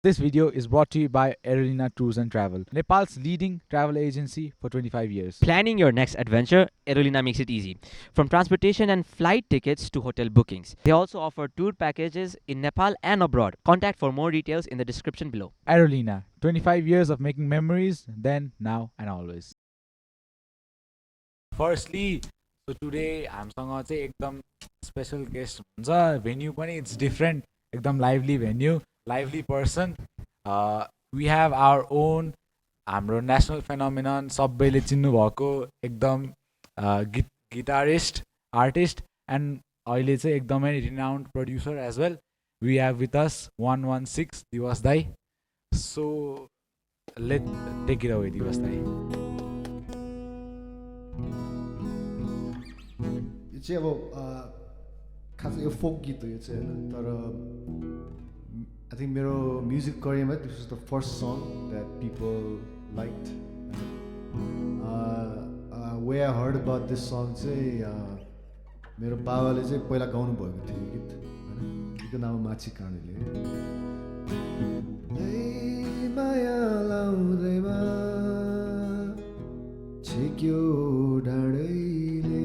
This video is brought to you by Aerolina Tours and Travel, Nepal's leading travel agency for 25 years. Planning your next adventure, Aerolina makes it easy. From transportation and flight tickets to hotel bookings. They also offer tour packages in Nepal and abroad. Contact for more details in the description below. Aerolina, 25 years of making memories, then, now, and always. Firstly, so today हामीसँग चाहिँ एकदम special guest हुन्छ. Venue पनि it's different, एकदम lively venue, lively person. We have our own हाम्रो national phenomenon, सबैले चिन्नुभएको एकदम गिटारिस्ट, आर्टिस्ट एन्ड अहिले चाहिँ एकदमै renowned producer as well. We have with us 116 Diwas दाई. So let take it away Diwas दाई. यो चाहिँ अब खास यो फोक गीत हो यो चाहिँ होइन, तर आई थिङ्क मेरो म्युजिक करियरमा this is the first song that people liked. Way I heard about this song चाहिँ मेरो बाबाले चाहिँ पहिला गाउनु भएको थियो यो गीत होइन. गीतको नाम माछी काँडीले. माया लाउँदैमा छेक्यो डाँडैले,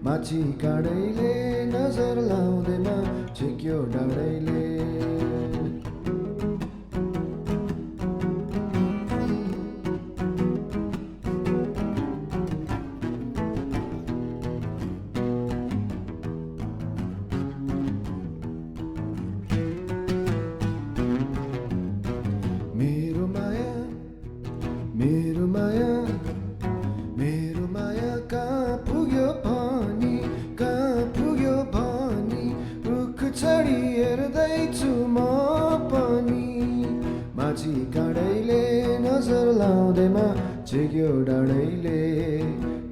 माछी काँडैले नजर लाउँदैमा छेक्यो डाँडैले. मेरो माया मेरो माया मेरो माया कहाँ पुग्यो भनी, कहाँ पुग्यो भनी रुख छडी हेर्दैछु म पनि. माछी काँडैले नजर लाउँदैमा छेक्यो डाँडैले,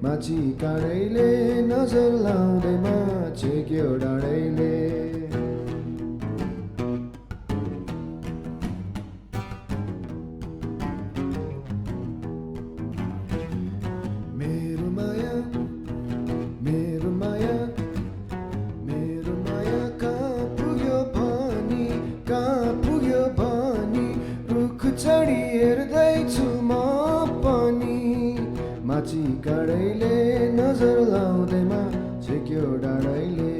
माछी काँडैले नजर लाउँदैमा छेक्यो डाँडैले. माछी काँडैले नजर लाउँदैमा छेक्यो डाँडैले,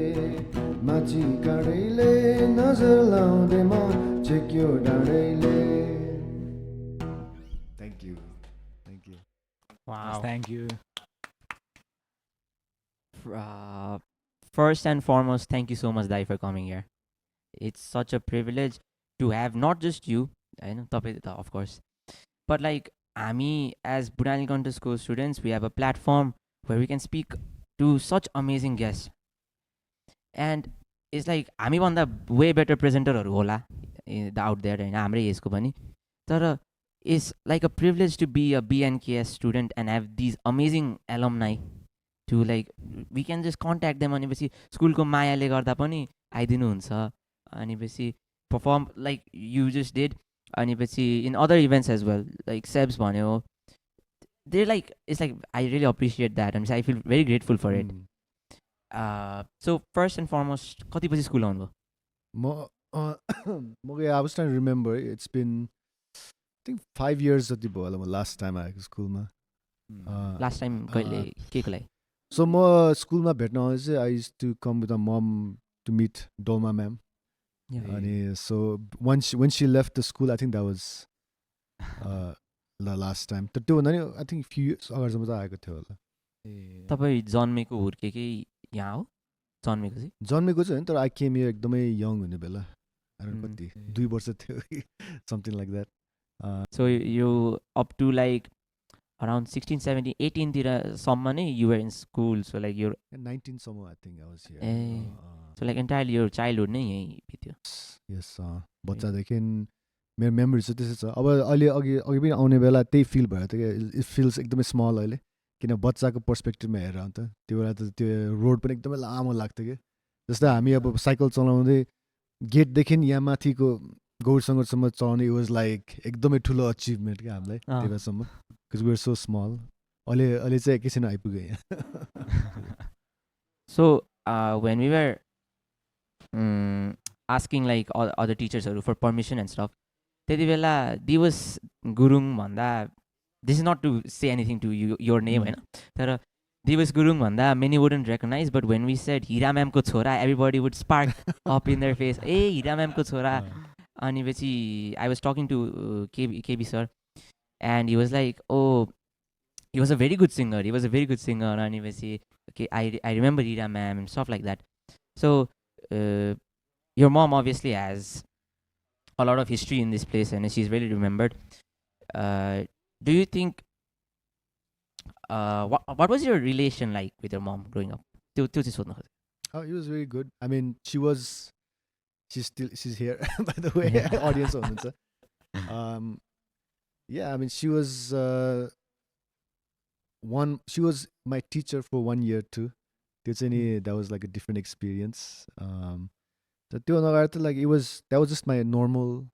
माछी काँडैले नजर लाउँदैमा छेक्यो डाँडैले. Thank you. Thank you. Wow. Thank you. First and foremost, thank you so much, Dai, for coming here. It's such a privilege to have not just you, I know, of course, but like Ami, as Budhanilkantha School students, we have a platform where we can speak to such amazing guests. And it's like हामी भन्दा way better presenter होला out there होइन हाम्रै एजको पनि. तर it's like a privilege to be a BNKS student and have these amazing alumni to like we can just contact them. भनेपछि स्कुलको मायाले गर्दा पनि आइदिनुहुन्छ. भनेपछि perform like you just did. अनि in other events as well, like Sebs भन्यो, they're like, it's like I really appreciate that and I feel very grateful for it. So first and foremost, कति पछि school आउनुभयो? I was trying to remember. It's been I think 5 years जति भयो होला म last time आएको स्कुलमा. Last time कहिले केको लागि? So म स्कुलमा भेट्न आउँदा चाहिँ I used to come with my mom to meet Dolma ma'am. And so when she left the school, I think that was the last time. तर त्यो भन्दा नि I think few years अगाडिसम्म चाहिँ आएको थियो होला. तपाईँ जन्मेको हुर्केकै यहाँ हो? जन्मेको चाहिँ? जन्मेको चाहिँ होइन, तर I came here एकदमै young हुने बेला. I don't know कति 2 वर्ष थियो something like that. So you up to like around 16, 17, 18 तिर सम्म नै you were in school, so like your 19 somewhere I think I was here. so like entirely your childhood नै यही बित्यो. Yes, बच्चादेखि मेरो मेमोरी चाहिँ त्यसै छ. अब अहिले अघि पनि आउने बेला त्यही फिल भयो त क्या. इट फिल्स एकदमै स्मल अहिले, किन बच्चाको पर्सपेक्टिभमा हेरेर अन्त त्यो बेला त त्यो रोड पनि एकदमै लामो लाग्थ्यो कि. जस्तै हामी अब साइकल चलाउँदै गेटदेखि यहाँ माथिको गौरसङ्गरसम्म चलाउने, इट वाज लाइक एकदमै ठुलो अचिभमेन्ट क्या हामीलाई त्यो बेलासम्म, because we are so small. अहिले चाहिँ एकैछिन आइपुग्यो यहाँ. So when we were asking like other teachers for permission and stuff, त्यति बेला दिवस गुरुङ भन्दा, this is not to say anything to you, your name होइन, तर दिवस गुरुङ भन्दा many wouldn't recognize, but when we said हिरा म्यामको छोरा, everybody would spark up in their face. ए हिरा म्यामको छोरा. अनि पछि I was talking to KB sir, and he was like, oh, he was a very good singer. अनि पछि okay, I remember Hira ma'am and stuff like that. So your mom obviously has a lot of history in this place and she's really remembered. Do you think what was your relation like with your mom growing up? त्यो चाहिँ सोध्न खोजेँ. Oh, it was very good. I mean, she's here by the way. Audience हुनुहुन्छ. Yeah, I mean, she was my teacher for 1 year too. That was like a different experience. So like that was just my normal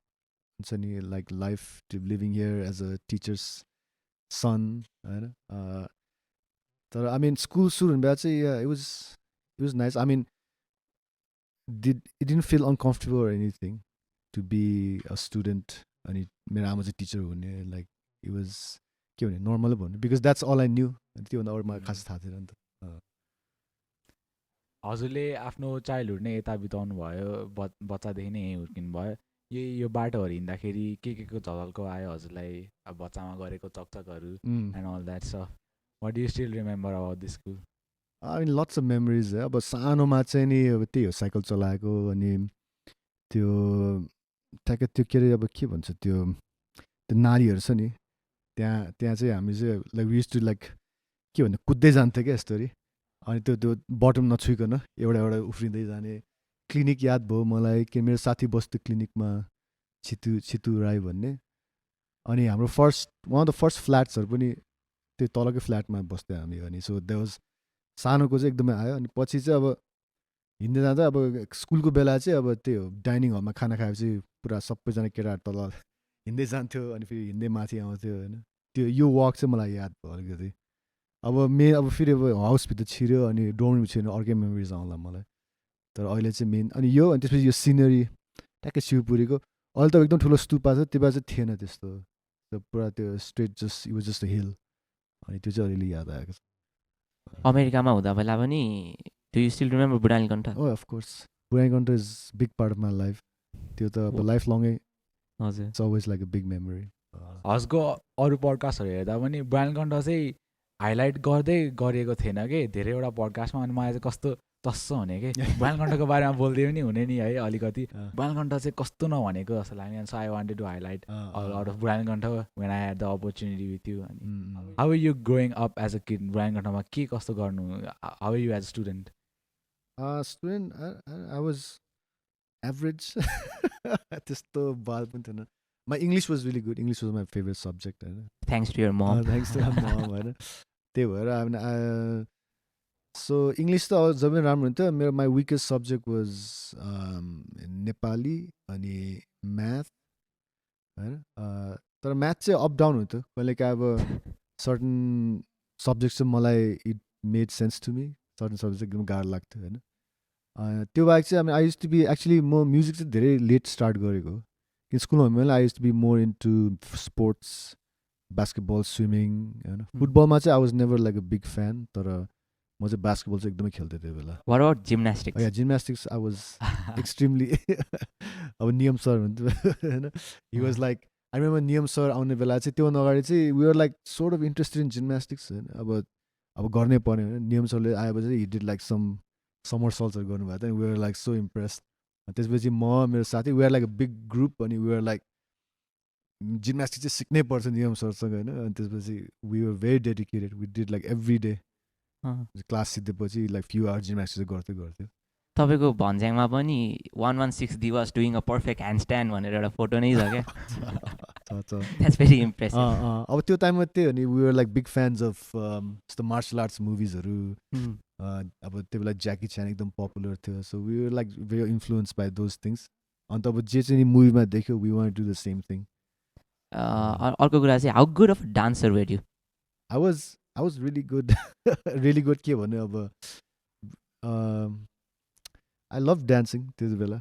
like life to living here as a teacher's son. I mean, school student, but yeah, it was nice. I mean, it didn't feel uncomfortable or anything to be a student. And मेरो आमा चाहिँ teacher हुने, like it was के भने normal भन्नु, because that's all I knew. त्योभन्दा अरू मलाई खास थाहा थिएन नि त. हजुरले आफ्नो चाइल्डहुड नै यता बिताउनु भयो, बच्चादेखि नै यहीँ हुर्किनु भयो. यो बाटोहरू हिँड्दाखेरि के को झलको आयो हजुरलाई, अब बच्चामा गरेको चकचकहरू and all that stuff? What do you still remember about this school? I mean, lots of memories. अब सानोमा चाहिँ नि अब त्यही हो, साइकल चलाएको, अनि त्यो ठ्याक्कै त्यो के अरे अब के भन्छ त्यो नालीहरू छ नि, त्यहाँ चाहिँ हामी चाहिँ like we used to like के भन्ने कुद्दै जान्थ्यो क्या यस्तरी. अनि त्यो बटम नछुइकन एउटा उफ्रिँदै जाने. क्लिनिक याद भयो मलाई, कि मेरो साथी बस्थ्यो क्लिनिकमा, छितु राई भन्ने. अनि हाम्रो वान अफ द फर्स्ट फ्ल्याट्सहरू पनि त्यो तलकै फ्ल्याटमा बस्थ्यो हामी. अनि सो द्याट वाज सानोको चाहिँ एकदमै आयो. अनि पछि चाहिँ अब हिँड्दै जाँदा अब स्कुलको बेला चाहिँ अब त्यही हो, डाइनिङ हलमा खाना खाएपछि पुरा सबैजना केटाहरू तल हिँड्दै जान्थ्यो, अनि फेरि हिँड्दै माथि आउँथ्यो होइन. यो वक चाहिँ मलाई याद भयो अलिकति. अब फेरि अब हाउसभित्र छिर्यो अनि डोर्ममा छिर्यो, अर्कै मेमोरिज आउँला मलाई. तर अहिले चाहिँ मेन अनि त्यसपछि यो सिनरी ट्याक्कै शिवपुरीको अहिले त एकदम ठुलो स्तुपा छ, त्यो बेला चाहिँ थिएन त्यस्तो. पुरा त्यो straight just it was just a hill. अनि त्यो चाहिँ अलिअलि याद आएको छ. अमेरिकामा हुँदा बेला पनि do you still remember Budhanilkantha? Oh, of course. Budhanilkantha is a big part of my life. त्यो त अब लाइफ लङै, हजुर, it's always like a big memory. हजुरको अरू पडकास्टहरू हेर्दा पनि बुढानीकण्ठ चाहिँ हाइलाइट गर्दै गरिएको थिएन कि धेरैवटा पडकास्टमा. अनि मलाई चाहिँ कस्तो तस्सो हुने कि बुढानीकण्ठको बारेमा बोल्दै पनि हुने नि है अलिकति. बुढानीकण्ठ चाहिँ कस्तो नभनेको जस्तो लाग्ने. अनि so I wanted to highlight out of Budhanilkantha when I had the opportunity with you. अनि how are you growing up as a kid बुढानीकण्ठमा के कस्तो गर्नु, how are you as a student? Student, I was average. त्यस्तो बाल पनि थिएन. My English was really good. English was my favorite subject. Thanks to your mom. Thanks to my mom. होइन, त्यही भएर सो इङ्ग्लिस त जब पनि राम्रो हुन्थ्यो. मेरो my weakest subject was Nepali अनि म्याथ होइन. तर म्याथ चाहिँ अप डाउन हुन्थ्यो. कहिले काहीँ अब सर्टन सब्जेक्ट चाहिँ मलाई it made sense to me, certain subject एकदम गाह्रो लाग्थ्यो होइन. त्यो बाहेक चाहिँ I use to be actually म म्युजिक चाहिँ धेरै लेट स्टार्ट गरेको. किन स्कुलमा मैले I use to be more into sports, basketball, swimming होइन. फुटबलमा चाहिँ I was never like a big fan, तर म चाहिँ बास्केटबल चाहिँ एकदमै खेल्थेँ त्यो बेला. What about gymnastics? या जिम्नास्टिक्स आई वाज एक्सट्रिमली अब नियम सर हुन्थ्यो होइन. He was like I remember Niyam sir आउने बेला चाहिँ त्योभन्दा अगाडि चाहिँ we are like sort of interested in gymnastics होइन. अब गर्नै पर्ने होइन. नियम सरले आएपछि हि डिड लाइक समर सल्ट्सहरू गर्नुभएको थियो. We are like so impressed. त्यसपछि म मेरो साथी we are like a big group. अनि वी आर लाइक जिम्नास्टिक चाहिँ सिक्नै पर्छ नियम सरसँग होइन अनि त्यसपछि we were very dedicated we did like every day class सिद्धेपछि लाइक फ्यु आवर्स जिम्नास्टिक चाहिँ गर्थ्यो तपाईँको भन्ज्याङमा पनि 116 दिवस doing a perfect handstand भनेर एउटा फोटो नै छ क्या द्याट्स भेरी इम्प्रेसिभ अब त्यो टाइममा त्यही हो नि we were like big fans of यस्तो मार्सल आर्ट्स मुभिजहरू अब त्यो बेला ज्याकी च्यान एकदम पपुलर थियो so we were like very influence by those things अन्त अब जे चाहिँ मुभीमा देख्यो we want do the same thing अर्को कुरा चाहिँ how good of dancer were you I was really good really good के भन्ने अब I love dancing त्यति बेला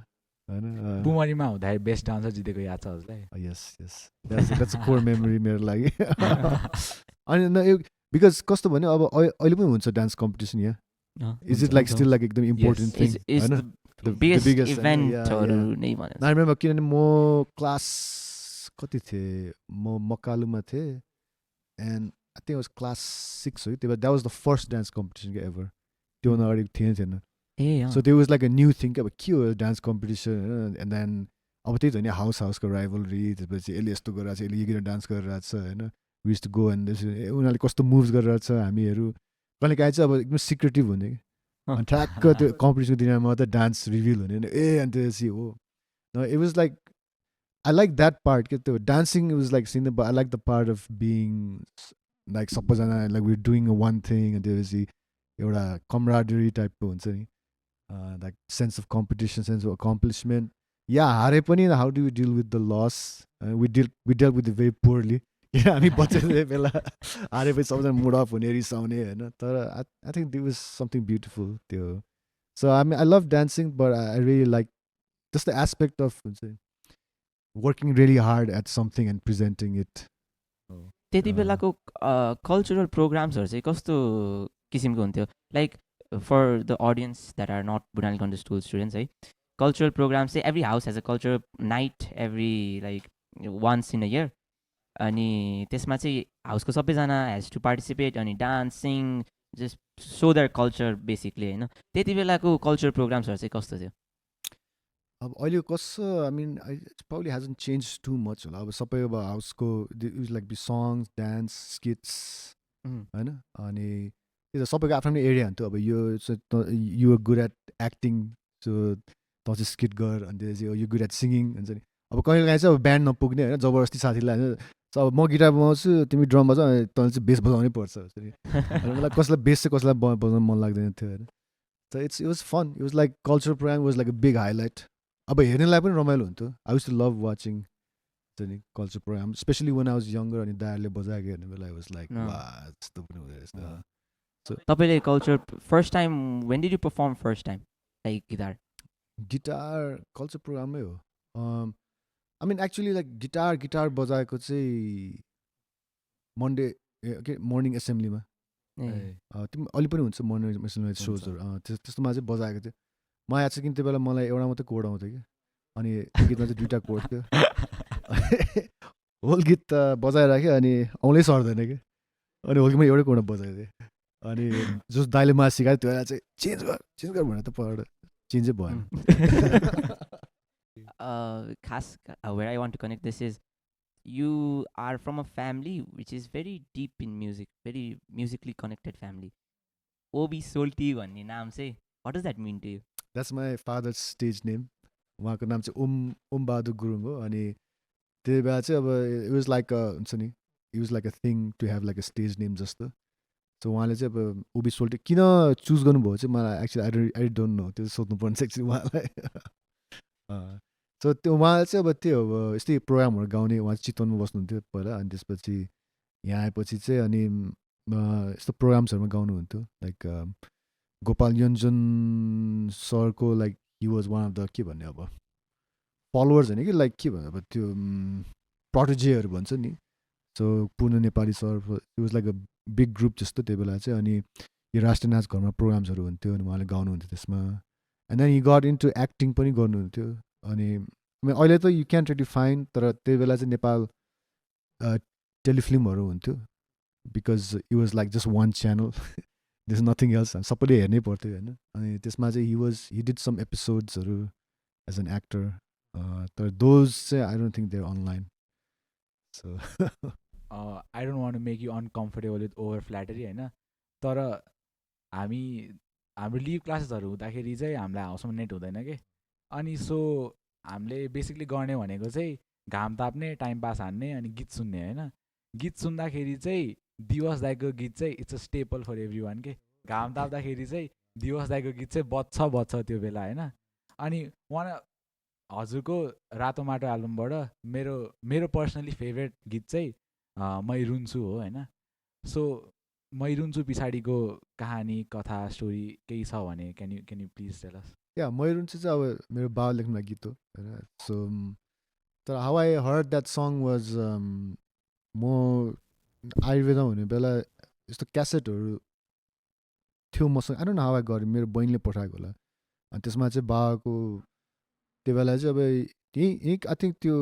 होइन बुमरीमा हुँदाखेरि बेस्ट डान्सर जितेको याद छ हजुरलाई यस that's a core memory मेरो लागि अनि बिकज कस्तो भन्यो अब अहिले पनि हुन्छ डान्स कम्पिटिसन यहाँ is it like still like एकदम इम्पोर्टेन्ट थिङ होइन बिगेस्ट इभेन्टहरू नै भने आई रिमेम्बर किनभने म क्लास कति थिएँ म मकालुमा थिएँ and I think was class 6 हो त्यो that was the first dance competition क्या एभर त्योभन्दा अगाडि थिएन सो त्यो was like a new thing अब के हो डान्स कम्पिटिसन होइन एन्ड देन अब त्यही त हो नि हाउसको राइभलरी त्यसपछि यसले यस्तो गरिरहेको छ यसले यो डान्स गरिरहेको छ होइन विज टु गो एन्ड उनीहरूले कस्तो मुभ्स गरिरहेको छ हामीहरू कहिले काहीँ चाहिँ अब एकदम सिक्रेटिभ हुने कि अनि ठ्याक्क त्यो कम्पिटिसनको दिनमा मात्रै डान्स रिभिल हुने ए अनि त्यसपछि हो it was like I like that part के त्यो dancing was like since I like the part of being like सबैजना like we doing a one thing अनि त्यसपछि एउटा कमराडरी टाइपको हुन्छ नि like sense of competition sense of accomplishment या हारे पनि how do you deal with the loss we deal with the very poorly हामी बच्चा बेला हारेपछि सबैजना मुड अफ हुने रिसाउने होइन तर I think that was something beautiful त्यो so I love dancing but I really like just the aspect of हुन्छ working really hard at something and presenting it त्यति बेलाको कल्चरल प्रोग्राम्सहरू चाहिँ कस्तो किसिमको हुन्थ्यो like for the audience that are not Budhanilkantha school students है कल्चरल प्रोग्राम्स चाहिँ every house has a cultural night every like once in a year अनि त्यसमा चाहिँ हाउसको सबैजना हेज टु पार्टिसिपेट अनि dancing just so that culture basically होइन त्यति बेलाको कल्चरल प्रोग्राम्सहरू चाहिँ कस्तो थियो अब अहिले कस्तो I mean probably hasn't change too much होला अब सबै अब हाउसको use like be songs dance skits होइन अनि त्यो त सबैको आफ्नो आफ्नो एरिया हुन्थ्यो अब यो you're good at acting so त चाहिँ स्किट गर अनि त्यसपछि यो गुड एट सिङ्गिङ हुन्छ नि अब कहिले काहीँ चाहिँ अब ब्यान्ड नपुग्ने होइन जबरजस्ती साथीलाई होइन अब म गिटार बजाउँछु तिमी ड्रम बजाऊ तँले चाहिँ बेस बजाउनै पर्छ मलाई कसैलाई बेस चाहिँ कसैलाई बजाउनु मन लाग्दैन थियो होइन त it was fun it was like cultural program was like a big highlight अब हेर्नेलाई पनि रमाइलो हुन्थ्यो I use to love watching नि culture program specially when I was younger अनि दाहरूले बजाएको हेर्ने बेला आई वाज लाइक यस्तो पनि हुँदो रहेछ सो तपाईँले culture first time when did you perform first time like guitar culture प्रोग्रामै हो I mean actually like guitar बजाएको चाहिँ मन्डे के मर्निङ एसेम्ब्लीमा तिमी अहिले पनि हुन्छ मर्निङ एसेम्ब्लीमा सोजहरू त्यस्तोमा चाहिँ बजाएको थियो म याद छ किन त्यो बेला मलाई एउटा मात्रै कोड आउँथ्यो कि अनि गीतमा चाहिँ 2टा कोड थियो होल गीत त बजाइराख्यो अनि आउँदै सर्दैन कि अनि होल गीतमा एउटै कोडमा बजाएको थिएँ अनि जस दाइले मलाई सिकायो त्यो बेला चाहिँ चेन्ज गर भनेर त पढ चेन्जै भएन खास where I want to connect this is you are from a family which is very deep in music, very musically connected family. Gopi Shrestha भन्ने नाम चाहिँ what does that mean to you? That's my father's stage name. उहाँको नाम चाहिँ ओम बहादुर गुरुङ हो अनि त्यही बेला चाहिँ अब it was like a हुन्छ नि it was like a thing to have like a stage name जस्तो सो उहाँले चाहिँ अब ओबी सोल्टी किन चुज गर्नुभयो चाहिँ मलाई एक्चुली आई डोन्ट नो त्यो सोध्नुपर्ने चाहिँ एक्चुली उहाँलाई सो त्यो उहाँ चाहिँ अब त्यो अब यस्तै प्रोग्रामहरू गाउने उहाँ चाहिँ चितवनमा बस्नुहुन्थ्यो पहिला अनि त्यसपछि यहाँ आएपछि चाहिँ अनि यस्तो प्रोग्राम्सहरूमा गाउनुहुन्थ्यो लाइक गोपाल योन्जन सरको like he was one of the के भन्ने अब फलोवर्स होइन कि लाइक के भन्ने अब त्यो प्रोटेजेहरू भन्छ नि सो पूर्ण Nepali sir it was like a big group जस्तो त्यो बेला चाहिँ अनि यो राष्ट्रिय नाच घरमा प्रोग्राम्सहरू हुन्थ्यो अनि उहाँले गाउनुहुन्थ्यो त्यसमा and then he got into acting पनि गर्नुहुन्थ्यो अनि अहिले त यु क्यान रियली फाइन तर त्यही बेला चाहिँ नेपाल टेलिफिल्महरू हुन्थ्यो because it was like just one channel this nothing else सबैले हेर्नै पर्थ्यो होइन अनि त्यसमा चाहिँ हि डिड सम एपिसोड्सहरू एज एन एक्टर तर दोज चाहिँ I don't think they're online So I don't want to make you uncomfortable with over flattery होइन, तर हामी हाम्रो लिभ क्लासेसहरू हुँदाखेरि चाहिँ हामीलाई हाउसमा नेट हुँदैन कि, अनि सो हामीले बेसिकली गर्ने भनेको चाहिँ घाम ताप्ने, टाइम पास हान्ने, अनि गीत सुन्ने होइन. गीत सुन्दाखेरि चाहिँ दिवस दाईको गीत चाहिँ it's a staple for everyone के. घाम ताप्दाखेरि चाहिँ दिवस दाईको गीत चाहिँ बज्छ त्यो बेला होइन. अनि उहाँ हजुरको रातो माटो एल्बमबाट मेरो मेरो पर्सनली फेभरेट गीत चाहिँ मै रुन्छु हो होइन. सो मै रुन्छु पछाडिको कहानी, कथा, स्टोरी केही छ भने can you please tell us. Yeah maroon चाहिँ अब मेरो बाबा लेख्नु भएको गीत हो होइन. सो तर how I heard that song was म आयुर्वेदमा हुने बेला यस्तो क्यासेटहरू थियो मसँग. I don't know how I गऱ्यो, मेरो बहिनीले पठाएको होला. अनि त्यसमा चाहिँ बाबाको त्यो बेला चाहिँ अब यहीँ आई थिङ्क त्यो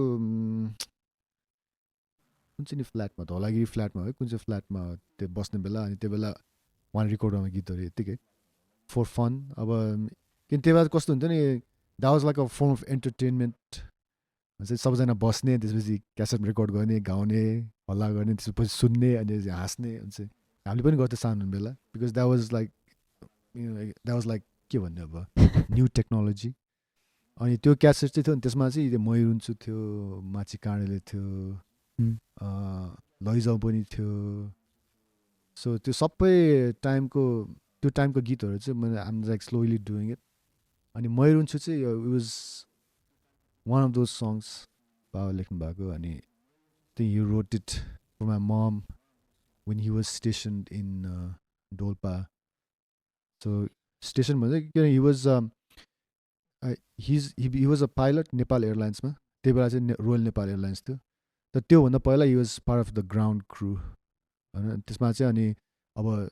कुन चाहिँ नि फ्ल्याटमा, धौलागिरी फ्ल्याटमा है, कुन चाहिँ फ्ल्याटमा त्यो बस्ने बेला. अनि त्यो बेला उहाँले रेकर्ड गर्ने गीतहरू यत्तिकै फर फन. अब किन त्यो बेला कस्तो हुन्थ्यो नि, that was like a form of entertainment. चाहिँ सबैजना बस्ने, त्यसपछि क्यासेट रेकर्ड गर्ने, गाउने, हल्ला गर्ने, त्यसपछि सुन्ने, अनि हाँस्ने. अनि हामीले पनि गर्थ्यो सानो बेला, बिकज द्याट वाज लाइक के भन्ने अब न्यू टेक्नोलोजी. अनि त्यो क्यासेट चाहिँ थियो, अनि त्यसमा चाहिँ मै रुन्छु थियो, माची काँडेले थियो, लैजाउ पनि थियो. सो त्यो सबै त्यो टाइमको गीतहरू चाहिँ मैले um like slowly doing it. अनि मै रुन्छु चाहिँ it was one of those songs बाबा लेख्नु भएको. अनि त्यही you wrote it for my mom when he was station in Dolpa. So station भन्छ किन he was he was a pilot Nepal एयरलाइन्समा. त्यही बेला चाहिँ रोयल नेपाल एयरलाइन्स थियो. तर त्योभन्दा पहिला he was part of the ground crew होइन. त्यसमा चाहिँ अनि अब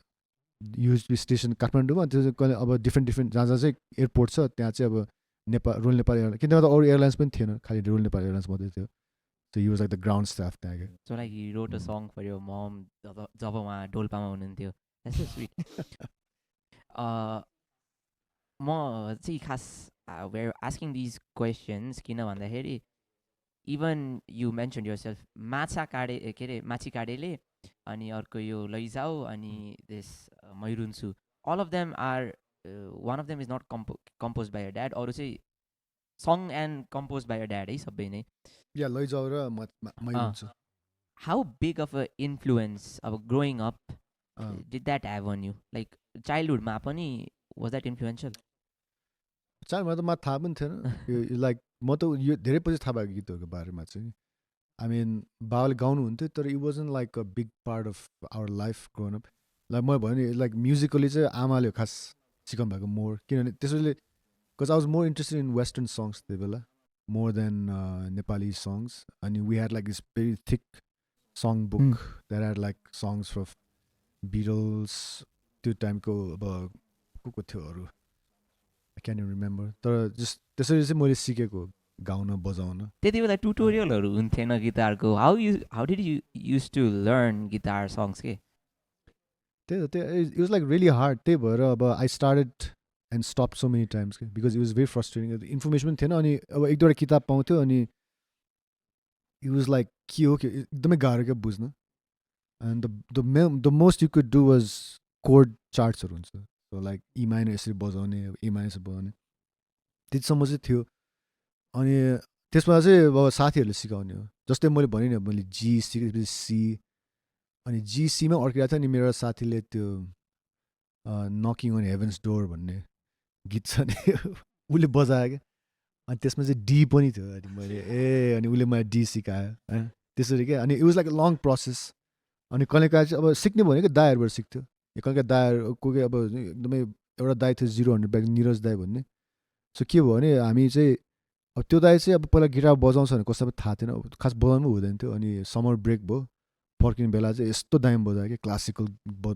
युएसबी स्टेसन काठमाडौँमा त्यो चाहिँ कहिले अब डिफ्रेन्ट जहाँ जहाँ चाहिँ एयरपोर्ट छ त्यहाँ चाहिँ अब रोयल नेपाल एयरलाइन्स, किन अरू एयरलाइन्स पनि थिएन, खालि रोयल नेपाल एयरलाइन्स मात्रै थियो. So he was like the ground staff त्यहाँ क्या. So like he wrote a song for your mom जब उहाँ डोल्पामा हुनुहुन्थ्यो. That's so sweet. म चाहिँ खास वेयर आस्किङ दिज क्वेसन्स किन भन्दाखेरि even you mention yourself माछी काडेले, अनि अर्को यो लैजाऊ, अनि दिस मैरुन्सु, all of them are one of them is not compose by your dad, अरू चाहिँ song and compose by your dad है सबै नै. या लैजाऊ र मैरुन्छु. How big of a influence अब growing up did that have on you, like चाइल्डहुडमा पनि वाज द्याट इन्फ्लुएन्सियल? चाइल्डमा त मलाई थाहा पनि थिएन. लाइक म त यो धेरै पछि थाहा भएको गीतहरूको बारेमा चाहिँ. आई मिन बाबाले गाउनुहुन्थ्यो, तर it wasn't like a big part of our life grown up. Like मैले भने लाइक म्युजिकली चाहिँ आमाले खास सिकाउनु भएको मोर, किनभने त्यसैले because I was more interested in western songs त्यो बेला मोर देन नेपाली सङ्ग्स. अनि we had like this very thick song book that had like songs from Beatles त्यो टाइमको. अब को थियो अरू आई क्यान रिमेम्बर, तर जस्ट त्यसरी चाहिँ मैले सिकेको गाउन बजाउन. त्यति बेला ट्युटोरियलहरू हुन्थेन गिटारको? How did you use to learn guitar songs के? त्यो it was like really hard. त्यही भएर अब I started and stop so many times के, because it was very frustrating. Information पनि थिएन, अनि अब एक दुईवटा किताब पाउँथ्यो, अनि इट वाज लाइक के हो कि एकदमै गाह्रो क्या बुझ्न. And the most you could do was कोड चार्ट्सहरू हुन्छ. सो लाइक ई माइनर यसरी बजाउने, ई माइनर यसरी बजाउने, त्यतिसम्म चाहिँ थियो. अनि त्यसमा चाहिँ अब साथीहरूले सिकाउने हो. जस्तै मैले भने नि, मैले जी सिकेपछि सी, अनि जी सीमा अड्किरहेको थियो. अनि मेरो साथीले त्यो नकिङ अन हेभन्स डोर भन्ने गीत छ नि उसले बजायो क्या. अनि त्यसमा चाहिँ डी पनि थियो. अनि मैले अनि उसले मलाई डी सिकायो होइन त्यसरी क्या. अनि it was like a long process. अनि कहिले काहीँ चाहिँ अब सिक्ने भनेको दाईहरूबाट सिक्थ्यो. कहिले काहीँ दाईहरू कोही अब एकदमै एउटा दाई थियो 0-100 ब्याग, निरज दाई भन्ने. सो के भयो भने हामी चाहिँ अब त्यो दाई चाहिँ अब पहिला गिटार बजाउँछ भने कसैलाई थाहा थिएन, खास बजाउनु पनि हुँदैन थियो. अनि समर ब्रेक भयो, फर्किने बेला चाहिँ यस्तो दामी बजायो कि क्लासिकल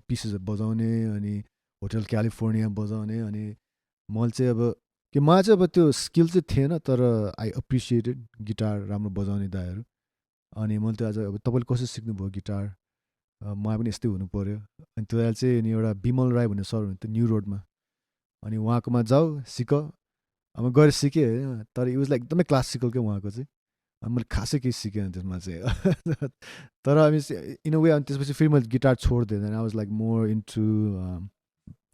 पिसेसहरू बजाउने, अनि होटल क्यालिफोर्निया बजाउने. अनि मैले चाहिँ अब कि मलाई चाहिँ अब त्यो स्किल चाहिँ थिएन, तर आई एप्रिसिएटेड गिटार राम्रो बजाउने दाईहरू. अनि मैले त्यो आज अब तपाईँले कसरी सिक्नुभयो गिटार, मलाई पनि यस्तै हुनु पऱ्यो. अनि त्यो बेला चाहिँ अनि एउटा विमल राई भन्ने सर हुनुहुन्थ्यो न्यु रोडमा. अनि उहाँकोमा जाऊ सिक, अब गएर सिकेँ होइन. तर इट वाज लाइक एकदमै क्लासिकल क्या उहाँको चाहिँ. मैले खासै केही सिकेन त्यसमा चाहिँ तर हामी इन अ वे अनि त्यसपछि फेरि मैले गिटार छोडिदिएँ I was like more into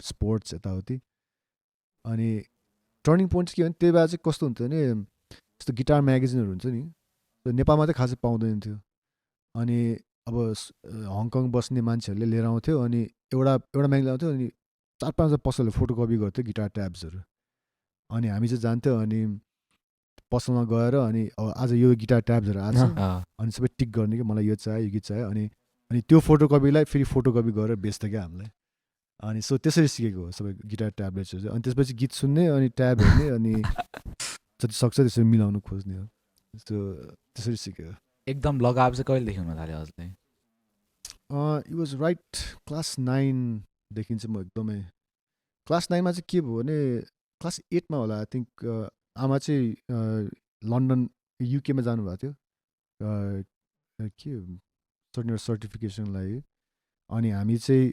sports यताउति अनि टर्निङ पोइन्ट के भने त्यही बेला चाहिँ कस्तो हुन्थ्यो भने यस्तो गिटार म्यागजिनहरू हुन्छ नि त्यो नेपालमा चाहिँ खासै पाउँदैन थियो अनि अब हङकङ बस्ने मान्छेहरूले लिएर आउँथ्यो अनि एउटा म्यागजिन आउँथ्यो अनि 4-5 पसलले फोटोकपी गर्थ्यो गिटार ट्याब्सहरू अनि हामी चाहिँ जान्थ्यो अनि पसलमा गएर अनि अब आज यो गिटार ट्याब्सहरू आएको छ अनि सबै टिक गर्ने कि मलाई यो चाहियो यो गीत चाहियो अनि त्यो फोटोकपीलाई फेरि फोटोकपी गरेर बेच्थ्यो क्या हामीलाई अनि सो त्यसरी सिकेको हो सबै गिटार ट्याब्लेट्सहरू चाहिँ अनि त्यसपछि गीत सुन्ने अनि ट्याब हेर्ने अनि जति सक्छ त्यसरी मिलाउनु खोज्ने हो त्यसरी सिक्यो एकदम लगाव चाहिँ कहिलेदेखि हुन थाल्यो हजुरलाई इट वाज राइट क्लास 9देखि चाहिँ म एकदमै क्लास 9मा चाहिँ के भयो भने क्लास 8मा होला आई थिङ्क आमा चाहिँ लन्डन युकेमा जानुभएको थियो के सर्टिफिकेसनलाई अनि हामी चाहिँ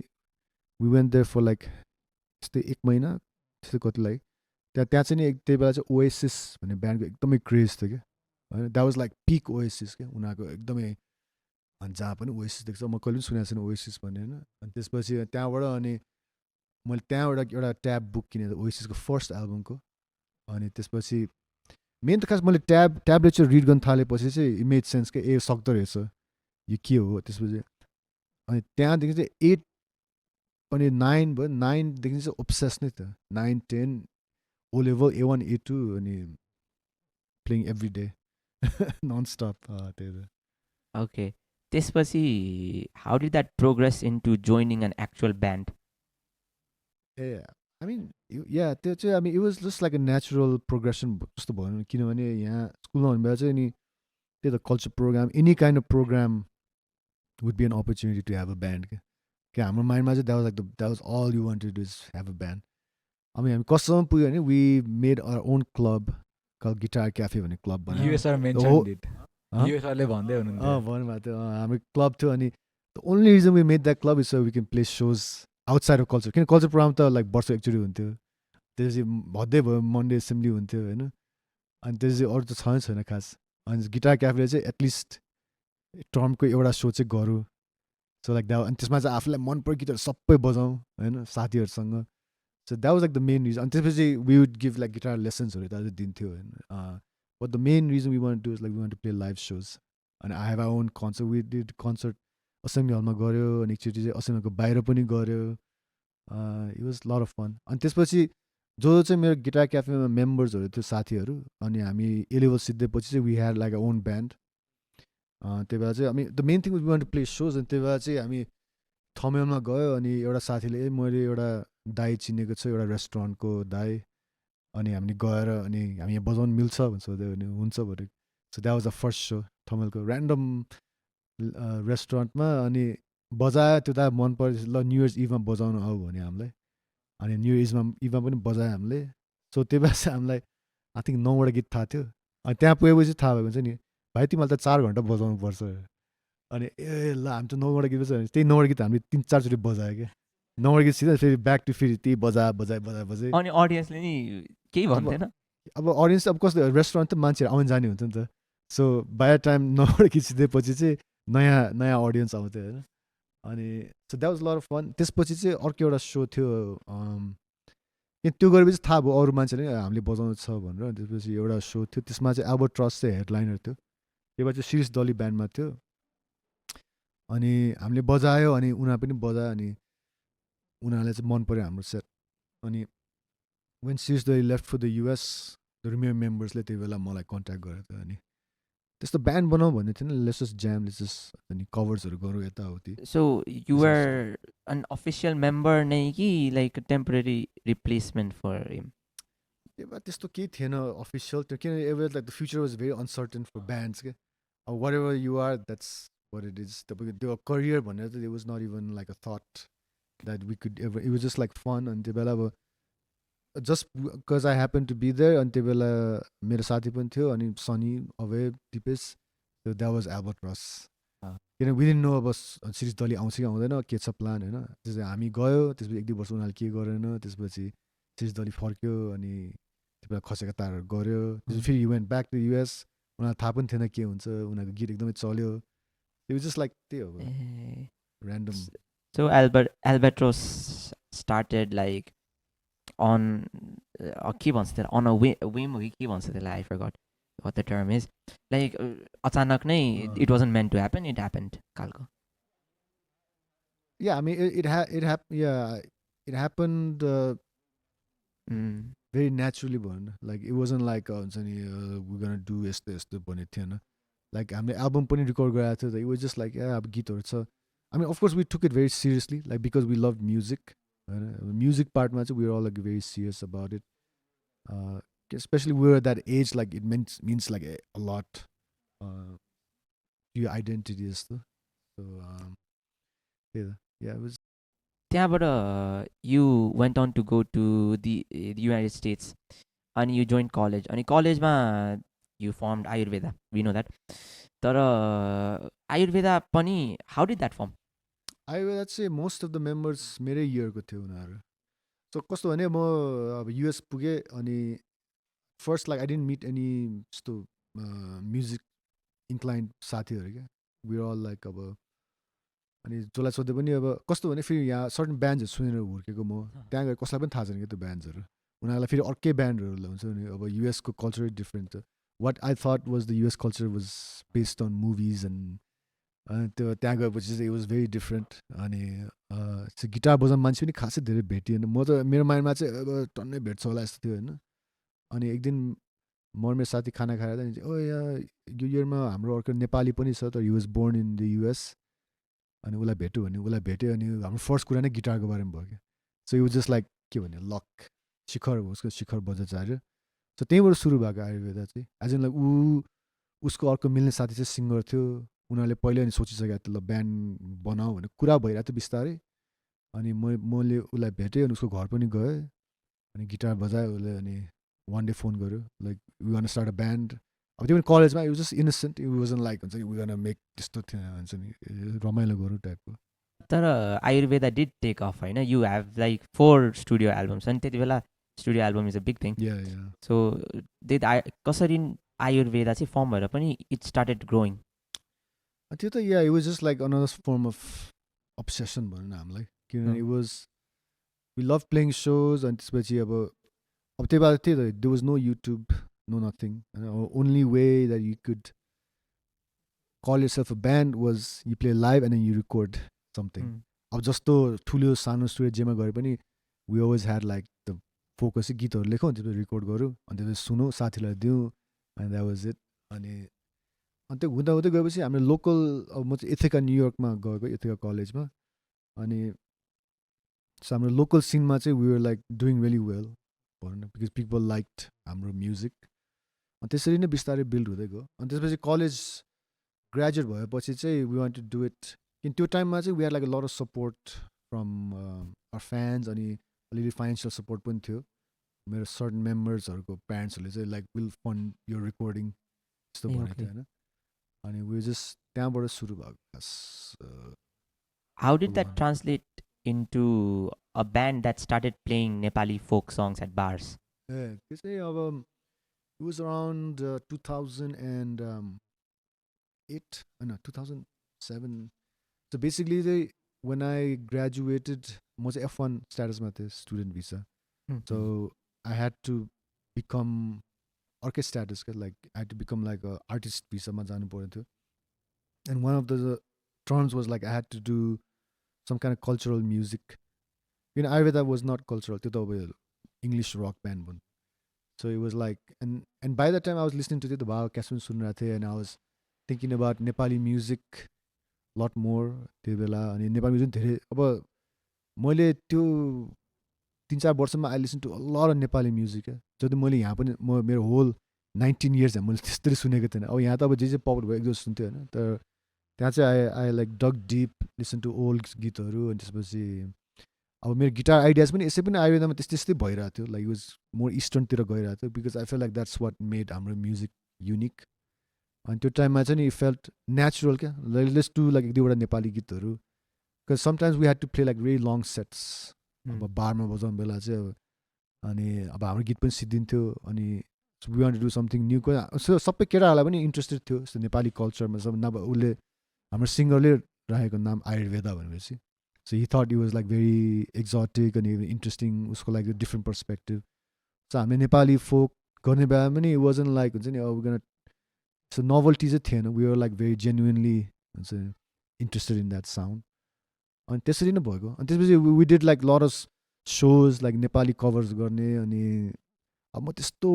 we went there for like त्यस्तै 1 महिना त्यस्तै कतिलाई त्यहाँ चाहिँ नि त्यही बेला चाहिँ ओएसिस भन्ने ब्यान्डको एकदमै क्रेज थियो क्या होइन that was like peak Oasis क्या उनीहरूको एकदमै अनि जहाँ पनि ओएसिस देख्छ म कहिले पनि सुनेको छैन ओएसिस भन्ने होइन अनि त्यसपछि त्यहाँबाट अनि मैले त्यहाँबाट एउटा ट्याब बुक किनेँ ओएसिसको फर्स्ट एल्बमको अनि त्यसपछि मेन त खास मैले ट्याबलेट चाहिँ रिड गर्न थालेपछि चाहिँ इमेज सेन्स क्या ए सक्दो रहेछ यो के हो त्यसपछि अनि त्यहाँदेखि चाहिँ 8 अनि 9 भयो 9देखि चाहिँ ओब्सेस नै थियो 9, 10 ओ लेभल A1, A2 अनि playing every day non stop त्यही Okay. त्यसपछि how did that progress into joining an actual band? ए आई मिन या त्यो चाहिँ it was just like a natural progression जस्तो भनौँ किनभने यहाँ स्कुलमा हुने बेला चाहिँ नि त्यही त culture program any kind of program would be an opportunity to have a band क्या हाम्रो माइन्डमा चाहिँ that was all you wanted to have a band अनि हामी कस्तोसम्म पुग्यो भने we made our own club call guitar cafe भन्ने क्लब बनायो युएसआर मेन्सन इट युएसआरले भन्दै हुनुहुन्थ्यो भन्नुभएको थियो हाम्रो क्लब थियो अनि the only reason we made that club is so we can play shows outside of culture किन कल्चर प्रोग्राम त लाइक वर्ष एकचोटि हुन्थ्यो त्यसपछि भद्दै भयो मन्डे एसेम्ब्ली हुन्थ्यो होइन अनि त्यसपछि अरू त छैन खास अनि गिटार क्याफेले चाहिँ एटलिस्ट टर्मको एउटा सो चाहिँ गरौँ सो लाइक द्याट अनि त्यसमा चाहिँ आफूलाई मन पऱ्यो गीतहरू सबै बजाउँ होइन साथीहरूसँग so that was like the main reason अनि त्यसपछि we would give like guitar लेसन्सहरू यता चाहिँ दिन्थ्यो होइन but the main reason we want to is like we want to play live shows अनि I have our own concert we did concert assembly हलमा गऱ्यो अनि एकचोटि चाहिँ असेम्ब्ली हलको बाहिर पनि गऱ्यो it was lot of fun अनि त्यसपछि जो चाहिँ मेरो गिटार क्याफेमा मेम्बर्सहरू थियो साथीहरू अनि हामी ए लेभल सिद्धेपछि चाहिँ we had like a own band त्यही बेला चाहिँ हामी the main thing we want to play shows अनि त्यही बेला चाहिँ हामी थमेलमा गयो अनि एउटा साथीले मैले एउटा दाई चिनेको छ एउटा रेस्टुरेन्टको दाई अनि हामीले गएर अनि हामी यहाँ बजाउनु मिल्छ भन्छ सोध्यो भने हुन्छ भने so that was the first show थमेलको ऱ्यान्डम रेस्टुरेन्टमा अनि बजायो त्यो त मन पऱ्यो ल न्यु इयर्स इभमा बजाउनु आऊ भने हामीलाई अनि न्यु इभमा पनि बजायो हामीले सो त्यही बेला चाहिँ हामीलाई आई थिङ्क 9वटा गीत थाहा थियो अनि त्यहाँ पुगेपछि थाहा भएको हुन्छ नि भाइ तिमीलाई त 4 घन्टा बजाउनु पर्छ अनि ए ल हामी त 9वटा गीत बजायो त्यही 9वटा गीत हामीले 3-4 चोटि बजायो क्या 9वटा गीत सिधै फेरि ब्याक टु फेरि त्यही बजाए अनि अडियन्सले नि केही भन्दैन अब अडियन्स अब कस्तो रेस्टुरेन्ट त मान्छेहरू आउनु जाने हुन्छ नि त सो बाई टाइम 9वटा गीत सिधेपछि चाहिँ नयाँ अडियन्स आउँथ्यो होइन अनि so that was lot of fun त्यसपछि चाहिँ अर्को एउटा सो थियो त्यो गरेपछि थाहा भयो अरू मान्छेले हामीले बजाउनु छ भनेर त्यसपछि एउटा सो थियो त्यसमा चाहिँ एल्बर्ट ट्रस्ट चाहिँ हेडलाइनर थियो त्यो चाहिँ शिरीष दली ब्यान्डमा थियो अनि हामीले बजायो अनि उनीहरू पनि बजायो अनि उनीहरूलाई चाहिँ मन पऱ्यो हाम्रो सेट अनि when Shirish Dali left for the US the रिमेयर मेम्बर्सले त्यही बेला मलाई कन्ट्याक्ट गरेको थियो अनि त्यस्तो ब्यान्ड बनाऊ भन्ने थिएन let's just jam let's just अनि कभर्सहरू गरौँ यताउति so you are an official member नै कि like temporary replacement for him त्यस्तो केही थिएन अफिसियल त्यो किन ever like the future was very uncertain for bands के अब what ever you are that's what it is तपाईँको त्यो करियर भनेर त it was not even like a thought that we could ever it was just like fun अनि त्यो बेला अब just because I happen to be there अनि त्यो बेला मेरो साथी पनि थियो अनि सनी अभय दिपेश त्यो द्याट वाज एल्बर्ट रस किन विदिन नो अब शिरीष दली आउँछ कि आउँदैन के छ प्लान होइन त्यसपछि हामी गयो त्यसपछि 1-2 वर्ष उनीहरूले के गरेन त्यसपछि शिरीष दली फर्क्यो अनि त्यो बेला खसेका तारहरू गऱ्यो त्यसपछि फेरि you went back to US उनीहरूलाई थाहा पनि थिएन के हुन्छ उनीहरूको गीत एकदमै चल्यो इट वाज जस्ट लाइक त्यही हो random So Albatross started like on के भन्छ त्यसलाई on a whim हो कि के भन्छ त्यसलाई I forgot what the term is like अचानक नै it wasn't meant to happen it happened खालको yeah I mean it happened very naturally भनौँ न like it wasn't like हुन्छ नि we're gonna do यस्तो यस्तो भनेको थिएन like हामीले एल्बम पनि रेकर्ड गराएको थियो it was just like अब गीतहरू छ I mean of course we took it very seriously like because we loved music music partमा चाहिँ we were all like very serious about it especially we were at that age like it means like a lot to your identity जस्तो so yeah it was त्यहाँबाट you went on to go to the United States अनि you joined college अनि कलेजमा you formed Ayurveda we know that तर Ayurveda पनि how did that form I'd say most of the members मेरै इयरको थियो उनीहरू so कस्तो भने म अब युएस पुगेँ अनि first like I didn't meet any यस्तो म्युजिक इन्क्लाइन्ड साथीहरू क्या वी अल लाइक अब अनि जसलाई सोध्दै पनि अब कस्तो भने फेरि यहाँ सर्टन ब्यान्ड्सहरू सुनेर हुर्केको म त्यहाँ गएर कसलाई पनि थाहा छैन क्या त्यो ब्यान्ड्सहरू उनीहरूलाई फेरि अर्कै ब्यान्डहरू हुन्छ नि अब युएसको कल्चरै डिफ्रेन्ट छ what I thought was the US culture was based on movies and त्यो त्यहाँ गएपछि चाहिँ इट वाज भेरी डिफ्रेन्ट अनि गिटार बजाउने मान्छे पनि खासै धेरै भेटिएन म त मेरो माइन्डमा चाहिँ अब टन्नै भेट्छ होला यस्तो थियो होइन अनि एक दिन म मेरो साथी खाना खाएर ओ यहाँ यो इयरमा हाम्रो अर्को नेपाली पनि छ तर you was born in the US अनि उसलाई भेट्यो भने उसलाई भेट्यो अनि हाम्रो फर्स्ट कुरा नै गिटारको बारेमा भयो क्या सो यु जस्ट लाइक के भन्ने लक शिखर उसको शिखर बजाचार्य सो त्यहीँबाट सुरु भएको आयुर्वेदा चाहिँ एज इन लाइक उसको अर्को मिल्ने साथी चाहिँ सिङ्गर थियो उनीहरूले पहिल्यै अनि सोचिसकेको थियो ल ब्यान्ड बनाऊ भने कुरा भइरहेको थियो बिस्तारै अनि मैले उसलाई भेटेँ अनि उसको घर पनि गएँ अनि गिटार बजायो उसले अनि वान डे फोन गर्यो like we want start a band अब त्यो पनि कलेजमा it just innocent it wasn't like हुन्छ वी वान मेक त्यस्तो थियो हुन्छ नि रमाइलो गरौँ टाइपको तर आयुर्वेदा डिड टेक अफ होइन you have like 4 studio albums अनि त्यति बेला studio album is a big thing so कसरी आयुर्वेदा चाहिँ फर्म भएर पनि इट स्टार्टेड ग्रोइङ त्यो त yeah it was just like another form of obsession भनौँ न हामीलाई किनभने it was we love playing shows अनि त्यसपछि अब त्यही भएर त्यही त there was no YouTube no nothing only way that you could call yourself a band was you play live and you record something अब जस्तो ठुलो सानो स्टुडियो जेमा गरे पनि we always had like the focus गीतहरू लेखौँ त्यसपछि रेकर्ड गरौँ अनि त्यसपछि सुनौँ साथीलाई दिउँ एन्ड द्याट वाज इट अनि त्यो हुँदा हुँदै गएपछि हाम्रो लोकल अब म चाहिँ इथेका न्युयोर्कमा गएको इथेका कलेजमा अनि हाम्रो लोकल सिनमा चाहिँ we were like doing really well भनौँ न बिकज पिपल लाइक्ड हाम्रो म्युजिक अनि त्यसरी नै बिस्तारै बिल्ड हुँदै गयो अनि त्यसपछि कलेज ग्रेजुएट भएपछि चाहिँ we want to do it किन त्यो टाइममा चाहिँ we are like a lot of support from our fans अनि अलिअलि फाइनेन्सियल सपोर्ट पनि थियो मेरो सर्टन मेम्बर्सहरूको प्यारेन्ट्सहरूले चाहिँ लाइक विल फन्ड यो रेकर्डिङ यस्तो भनेको थियो होइन अनि वी जस्ट त्यहाँबाट सुरु भएको how did that translate into a band that started playing Nepali folk songs at bars त्यो चाहिँ अब इट वाज अराउन्ड 2008 होइन 2007 सो बेसिकली चाहिँ वेन आई ग्रेजुएटेड म चाहिँ F1 स्ट्याटसमा थिएँ student visa so I had to become अर्कै स्ट्याटस क्या like I had to become like a artist भिसामा जानु पर्ने थियो and one of the terms was like I had to do some kind of cultural music किन Ayurveda was not cultural त्यो त अब इङ्ग्लिस रक ब्यान्ड भन्नु so it was like and by the time I was listening to त्यो त भाव क्यास पनि सुनिरहेको थिएँ and I was thinking about Nepali music lot more त्यो बेला अनि नेपाली म्युजिक धेरै अब मैले त्यो 3-4 वर्षमा I listen to lot of Nepali music क्या जति मैले यहाँ पनि मेरो होल 19 इयर्स मैले त्यस्तरी सुनेको थिएन अब यहाँ त अब जे पपुलर भयो एकदम सुन्थ्यो होइन तर त्यहाँ चाहिँ I like dug deep listen to old गीतहरू अनि त्यसपछि अब मेरो गिटार आइडियाज पनि यसै पनि आयुर्वेदामा त्यस्तै भइरहेको थियो लाइक वाज मोर इस्टर्नतिर गइरहेको थियो because I feel like that's what made हाम्रो म्युजिक युनिक अनि त्यो टाइममा चाहिँ नि फेल्ट नेचुरल क्या लेट्स टु लाइक 1-2वटा नेपाली गीतहरू because sometimes we had to play like very long sets अब बारमा बजाउने बेला चाहिँ अब अनि अब हाम्रो गीत पनि सिद्धिन्थ्यो अनि So we want to do something new. So सबै केटाहरूलाई पनि इन्ट्रेस्टेड थियो यस्तो नेपाली कल्चरमा सब नभए उसले हाम्रो सिङ्गरले राखेको नाम आयुर्वेदा भनेपछि so he thought it was like very exotic अनि इन्ट्रेस्टिङ उसको लागि डिफ्रेन्ट पर्सपेक्टिभ सो हामीले नेपाली फोक गर्ने बेलामा पनि वाजन लाइक हुन्छ नि अब गन सो नोभल्टी चाहिँ थिएन we were like very genuinely हुन्छ इन्ट्रेस्टेड इन द्याट साउन्ड अनि त्यसरी नै भएको अनि त्यसपछि we did like lot of shows like Nepali covers गर्ने अनि अब म त्यस्तो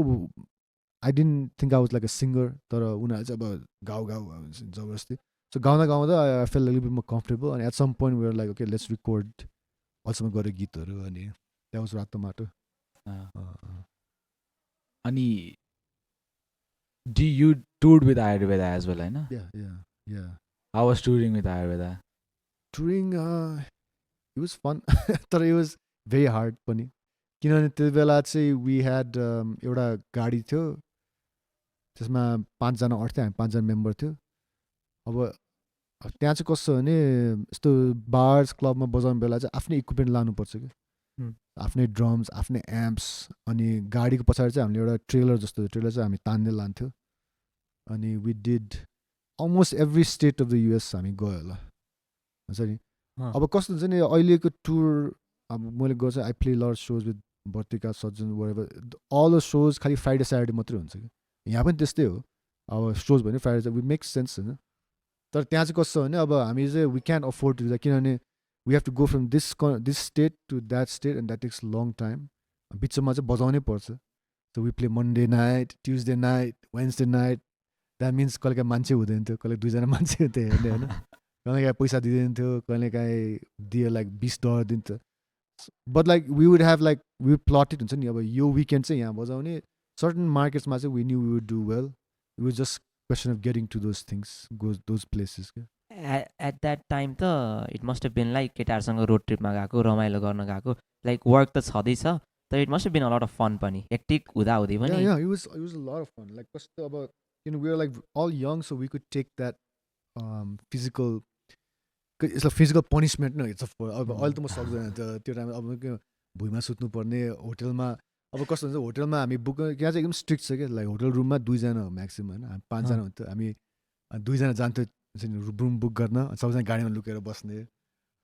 I didn't think I was like a singer तर उनीहरू चाहिँ अब गाउँ जबरजस्ती सो गाउँदा गाउँदा I felt little bit more comfortable अनि at some point where like okay let's record अहिलेसम्म गरेँ गीतहरू अनि द्याट वाज रातो माटो अनि you toured with Ayurveda as well, होइन? Yeah. How was touring with Ayurveda? Touring, it was fun. तर it was very hard पनि किनभने त्यो बेला चाहिँ we had एउटा गाडी थियो त्यसमा 5 जना अँट्थ्यो हामी 5 जना मेम्बर थियो अब त्यहाँ चाहिँ कस्तो भने यस्तो बार्स क्लबमा बजाउने बेला चाहिँ आफ्नै इक्विपमेन्ट लानुपर्छ कि आफ्नै ड्रम्स आफ्नै एम्प्स अनि गाडीको पछाडि चाहिँ हामीले एउटा ट्रेलर जस्तो ट्रेलर चाहिँ हामी तान्दै लान्थ्यो अनि we did almost every state of the US हामी गयो होला हुन्छ नि अब कस्तो हुन्छ नि अहिलेको टुर अब मैले गर्छ I play lot shows with Bartika Sajjan wherever all the सोज खालि फ्राइडे स्याटरडे मात्रै हुन्छ कि यहाँ पनि त्यस्तै हो अब सोज भने फ्राइडे वी मेक सेन्स होइन तर त्यहाँ चाहिँ कस्तो भने अब हामी चाहिँ we can afford to that किनभने we have to go from this state to that state and that takes long time बिचमा चाहिँ बजाउनै पर्छ so we play Monday night Tuesday night Wednesday night that means कहिलेकाहीँ मान्छे हुँदैन थियो कहिले 2 जना मान्छे हुन्थ्यो हेर्ने होइन कहिलेकाहीँ पैसा दिँदैन थियो कहिलेकाहीँ दियो लाइक $20 दिन्थ्यो but like we would have like we plotted हुन्छ नि अब यो विकेन्ड चाहिँ यहाँ बजाउने सर्टन मार्केट्समा चाहिँ we knew we would do well it was just question of getting to those things those places क्या एट द्याट टाइम त it must have been like केटाहरूसँग रोड ट्रिपमा गएको रमाइलो गर्न गएको लाइक वर्क त छँदैछ तर it must have been a lot of fun पनि हेक्टिक हुँदाहुँदै पनि it was a lot of fun like कस्तो अब we were like all young so we could take that physical it's a physical punishment no it's a अब अहिले त म सक्दैन त्यो टाइममा अब भुइँमा सुत्नुपर्ने होटलमा अब कस्तो हुन्छ होटलमा हामी बुक यहाँ चाहिँ एकदम स्ट्रिक्ट छ क्या लाइक होटल रुममा 2 जना हो म्याक्सिमम होइन हामी 5 जना हुन्थ्यो हामी 2 जना जान्थ्यो रुम बुक गर्न सबैजना गाडीमा लुकेर बस्ने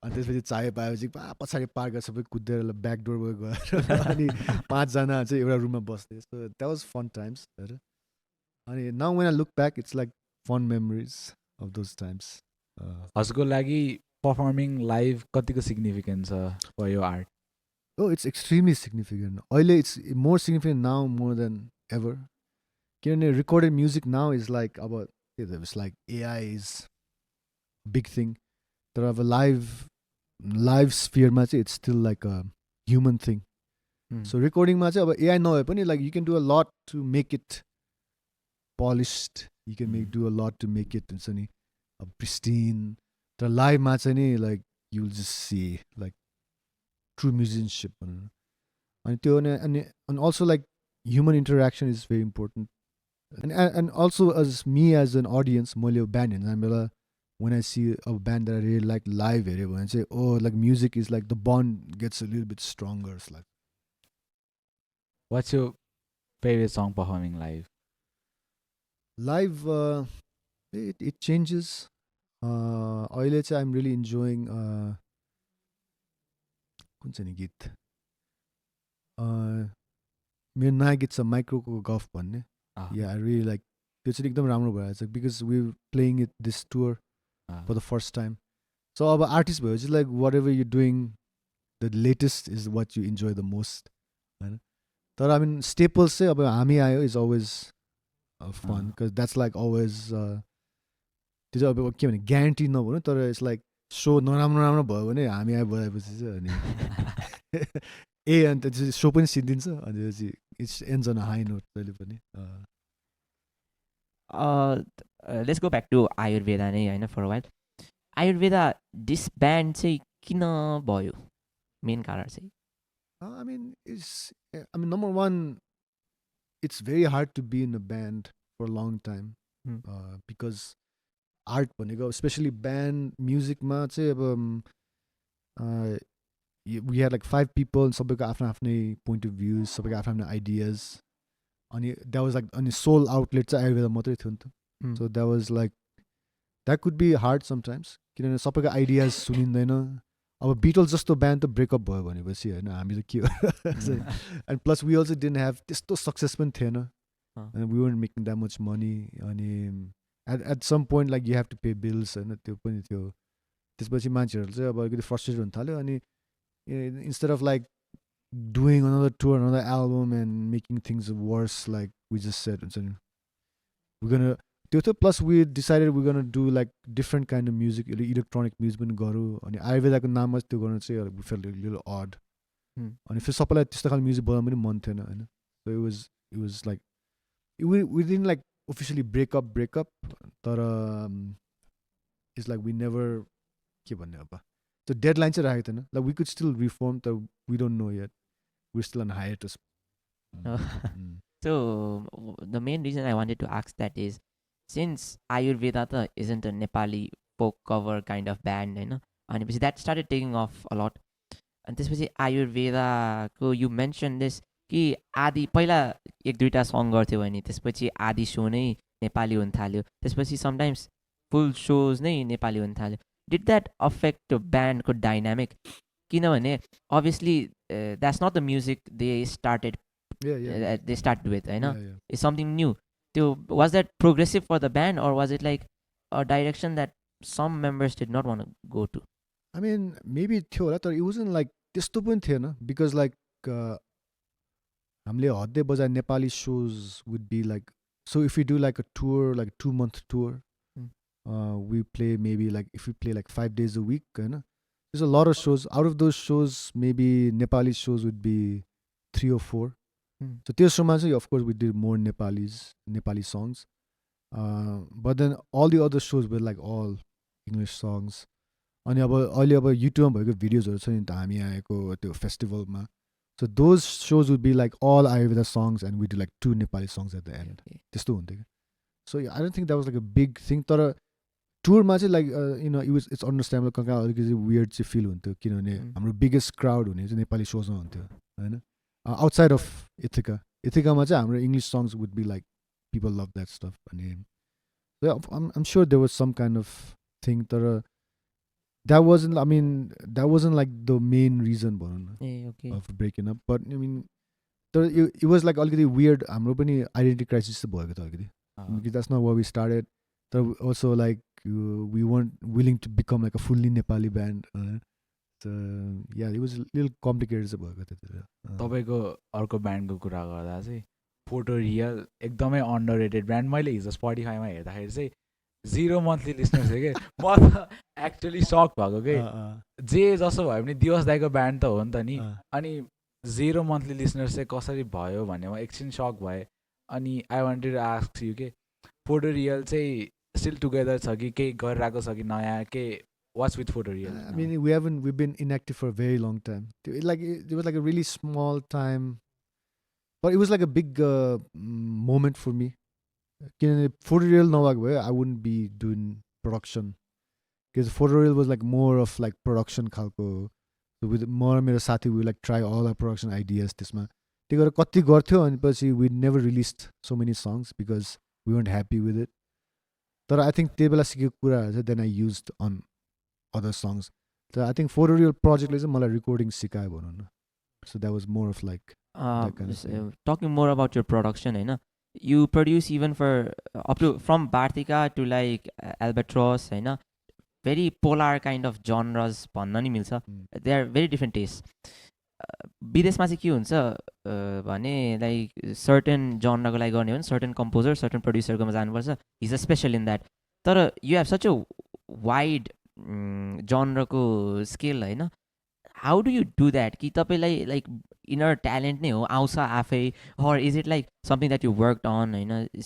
अनि त्यसपछि चाय पाएपछि पछाडि पार्क गरेर सबै कुदेर ब्याक डोर गएर अनि 5 जना चाहिँ एउटा रुममा बस्थे so that was fun times अनि now when I look back it's like fun memories of those times हजुरको लागि पर्फर्मिङ लाइभ कतिको सिग्निफिकेन्ट छ फर यो art Oh, it's extremely significant. It's more significant now more than ever. Recorded music now is like about it's like AI is a big thing. There have a live sphere it's still like a human thing. So recording about AI no like you can do a lot to make it polished. You can do a lot to make it pristine. The live like you'll just see like true musicianship and also like human interaction is very important and also as me as an audience band when I see a band that I really like live and say oh like music is like the bond gets a little bit stronger. It's like what's your favorite song performing live it changes I'm really enjoying कुन चाहिँ नि गीत मेरो नयाँ गीत छ माइक्रोको गफ भन्ने या आई रियली लाइक त्यो चाहिँ एकदम राम्रो भइरहेछ because we playing it this tour for the first time so अब आर्टिस्ट भएपछि like what ever you doing the latest is what you enjoy the most होइन तर आई मिन स्टेपल्स चाहिँ अब हामी आयो is always fun because that's like always त्यो चाहिँ अब के भने ग्यारेन्टी नभनौँ तर इट्स लाइक सो नराम्रो भयो भने हामी आइबोएपछि चाहिँ अनि अन्त सो पनि सिद्धिन्छ अनि it's ends on high note जहिले पनि let's go back to Ayurveda नै होइन फर वाइल आयुर्वेदा डिसब्यान्ड चाहिँ किन भयो मेन कारण चाहिँ I mean number one it's very hard to be in a band for a long time because art भनेको especially band musicमा चाहिँ अब we had like 5 people सबैको आफ्नो आफ्नै point of views सबैको आफ्नो आफ्नो ideas अनि द्याट वाज लाइक अनि सोल आउटलेट चाहिँ आयुर्वेदा मात्रै थियो नि त Mm. So that was like that could be hard sometimes किनभने सबैको आइडियाज सुनिँदैन अब बिटल्स जस्तो ब्यान्ड त ब्रेकअप भयो भनेपछि होइन हामी त के हो and plus we also didn't have त्यस्तो सक्सेस पनि थिएन अनि we weren't making that much money अनि at some point like you have to pay bills होइन त्यो पनि थियो त्यसपछि मान्छेहरू चाहिँ अब अलिकति फ्रस्ट्रेट हुन थाल्यो अनि instead of like doing another tour, another album, and making things worse, like we just said, we're gonna. Plus, we decided we're gonna do like different kind of music, electronic music. And Ayurveda नाम was त्यो गर्न चाहिँ we felt a little odd. अनि फेरि सबैलाई त्यस्तो खालको music बनाउनु पनि मन थिएन होइन so it was like we didn't like officially break up तर it's like we never के भन्ने अब so deadline चाहिँ राखेको थिएन like we could still reform तर we don't know yet we're still on hiatus. So the main reason I wanted to ask that is since Ayurveda isn't a Nepali folk cover kind of band, and that started taking off a lot. And त्यसपछि आयुर्वेदाको you mentioned this कि आदि पहिला एक दुईटा song गर्थ्यो भने त्यसपछि आदि सो नै नेपाली हुन थाल्यो त्यसपछि समटाइम्स फुल सोज नै नेपाली हुन थाल्यो डिड द्याट अफेक्ट ब्यान्डको डाइनामिक किनभने obviously that's not the music they started they started with it's something new so was that progressive for the band or was it like a direction that some members did not want to go to? I mean maybe थियो होला तर it wasn't like त्यस्तो पनि थिएन because like हामीले हद्दे बजार Nepali shows would be like so if we do like a tour like a 2-month tour we play maybe like if we play like 5 days a week there's a lot of shows out of those shows maybe Nepali shows would be 3 or 4 so त्यो शोमा चाहिँ of course we did more Nepali songs but then all the other shows were like all English songs अनि अब अहिले अब युट्युबमा भएको भिडियोजहरू छ नि त हामी आएको त्यो फेस्टिभलमा so those shows would be like all Ayurveda songs and we do like 2 Nepali songs at the end त्यस्तो हुन्थ्यो कि so I don't think that was like a big thing तर टुरमा चाहिँ लाइक इट्स अन्डरस्ट्यान्डेबल कहाँ अलिकति वियर्ड चाहिँ फिल हुन्थ्यो किनभने हाम्रो बिगेस्ट क्राउड हुने चाहिँ नेपाली सोजमा हुन्थ्यो होइन आउटसाइड अफ इथिकामा चाहिँ हाम्रो English songs would be like people love that stuff अनि I'm sure there was some kind of thing तर that wasn't like the main reason of breaking up but I mean it was like already weird हाम्रो पनि identity crisis भएको थियो अलिकति because that's not what we started also like we weren't willing to become like a fully Nepali band so yeah it was a little complicated भएको थियो तपाईको अर्को ब्यान्डको कुरा गर्दा चाहिँ फोटो रियल एकदमै अन्डररेटेड ब्यान्ड मैले हिजो स्पोटिफाईमा हेर्दाखेरि चाहिँ 0 मन्थली लिसनर्स थियो कि म त एक्चुअली सक भएको कि जे जसो भयो भने दिवस दाईको ब्यान्ड त हो नि त नि अनि 0 मन्थली लिसनर्स चाहिँ कसरी भयो भने म एकछिन सक भएँ अनि I wanted to ask you के फोटो रियल चाहिँ स्टिल टुगेदर छ कि केही गरिरहेको छ कि नयाँ के what's with photo real I mean we've been inactive for a very long time it was like a really small time but it was like a big moment for me किनभने photo real नभएको भए I wouldn't be doing production because photo real was like more of like production खालको with म र मेरो साथी we like try all our production ideas त्यसमा त्यही गरेर कति गर्थ्यो अनि पछि we never released so many songs because we weren't happy with it तर I think त्यही बेला सिकेको कुराहरू चाहिँ then I used on other songs तर I think फोटो रियल प्रोजेक्टले चाहिँ मलाई रेकर्डिङ सिकायो भनौँ न so that was more of like that kind of thing. Talking more about your production you produce even for up to from Bartika to like Albatross very polar kind of genres भन्न नि मिल्छ they are very different tastes विदेशमा चाहिँ के हुन्छ भने like certain genre को लागि गर्ने हो भने certain composer certain producer कोमा जानुपर्छ he's a special in that तर you have such a wide genre को scale होइन how do you do that कि तपाईँलाई like inner talent नै हो आउँछ आफै or is it like something that you worked on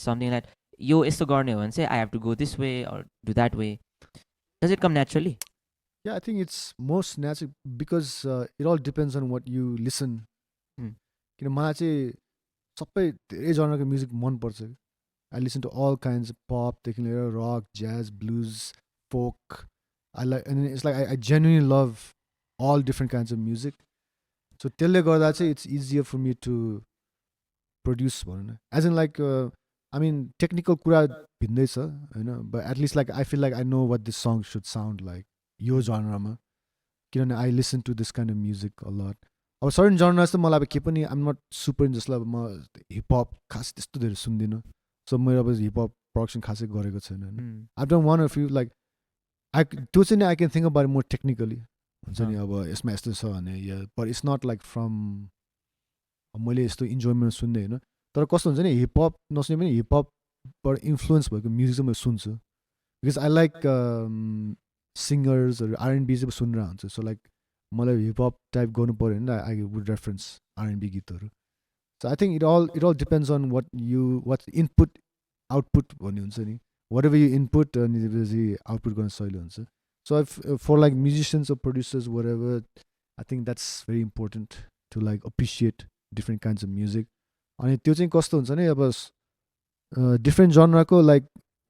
something that यो यस्तो गर्ने हो भने चाहिँ I have to go this way or do that way does it come naturally? Yeah, I think it's most natural because it all depends on what you listen. किन मलाई चाहिँ सबै धेरै जनरको म्युजिक मनपर्छ I listen to all kinds of pop देखि लिएर rock, jazz, blues, folk and it's like I genuinely love all different kinds of music so त्यसले गर्दा चाहिँ it's easier for me to produce भनौँ न as in like I mean technical कुरा भिन्दै छ होइन but at least like I feel like I know what this song should sound like यो जनरमा किनभने I listen to this kind of music a lot अब सर्टन जनर्स त मलाई अब के पनि आइम नट सुपर इन जसलाई अब म हिपहप खास त्यस्तो धेरै सुन्दिनँ सो मेरो अब हिपहप प्रडक्सन खासै गरेको छैन होइन I don't one of you like त्यो चाहिँ नि I can think about more technically हुन्छ नि अब यसमा यस्तो छ भने yeah but it's not like from मैले यस्तो इन्जोयमेन्ट सुन्ने होइन तर कस्तो हुन्छ नि हिपहप नसुने पनि हिपहपबाट इन्फ्लुएन्स भएको म्युजिक चाहिँ मैले सुन्छु बिकज आई लाइक सिङ्गर्सहरू आरएनबी चाहिँ सुनेर हुन्छ सो लाइक मलाई हिपहप टाइप गर्नु पऱ्यो भने आई वुड रेफरेन्स आरएनबी गीतहरू so I think it all depends on what input output भन्ने हुन्छ नि वाट एभर यु इनपुट अनि त्यसपछि आउटपुट गर्न सजिलो हुन्छ so for like musicians of producers whatever I think that's very important to like appreciate different kinds of music अनि त्यो चाहिँ कस्तो हुन्छ नि अब डिफ्रेन्ट जनराको लाइक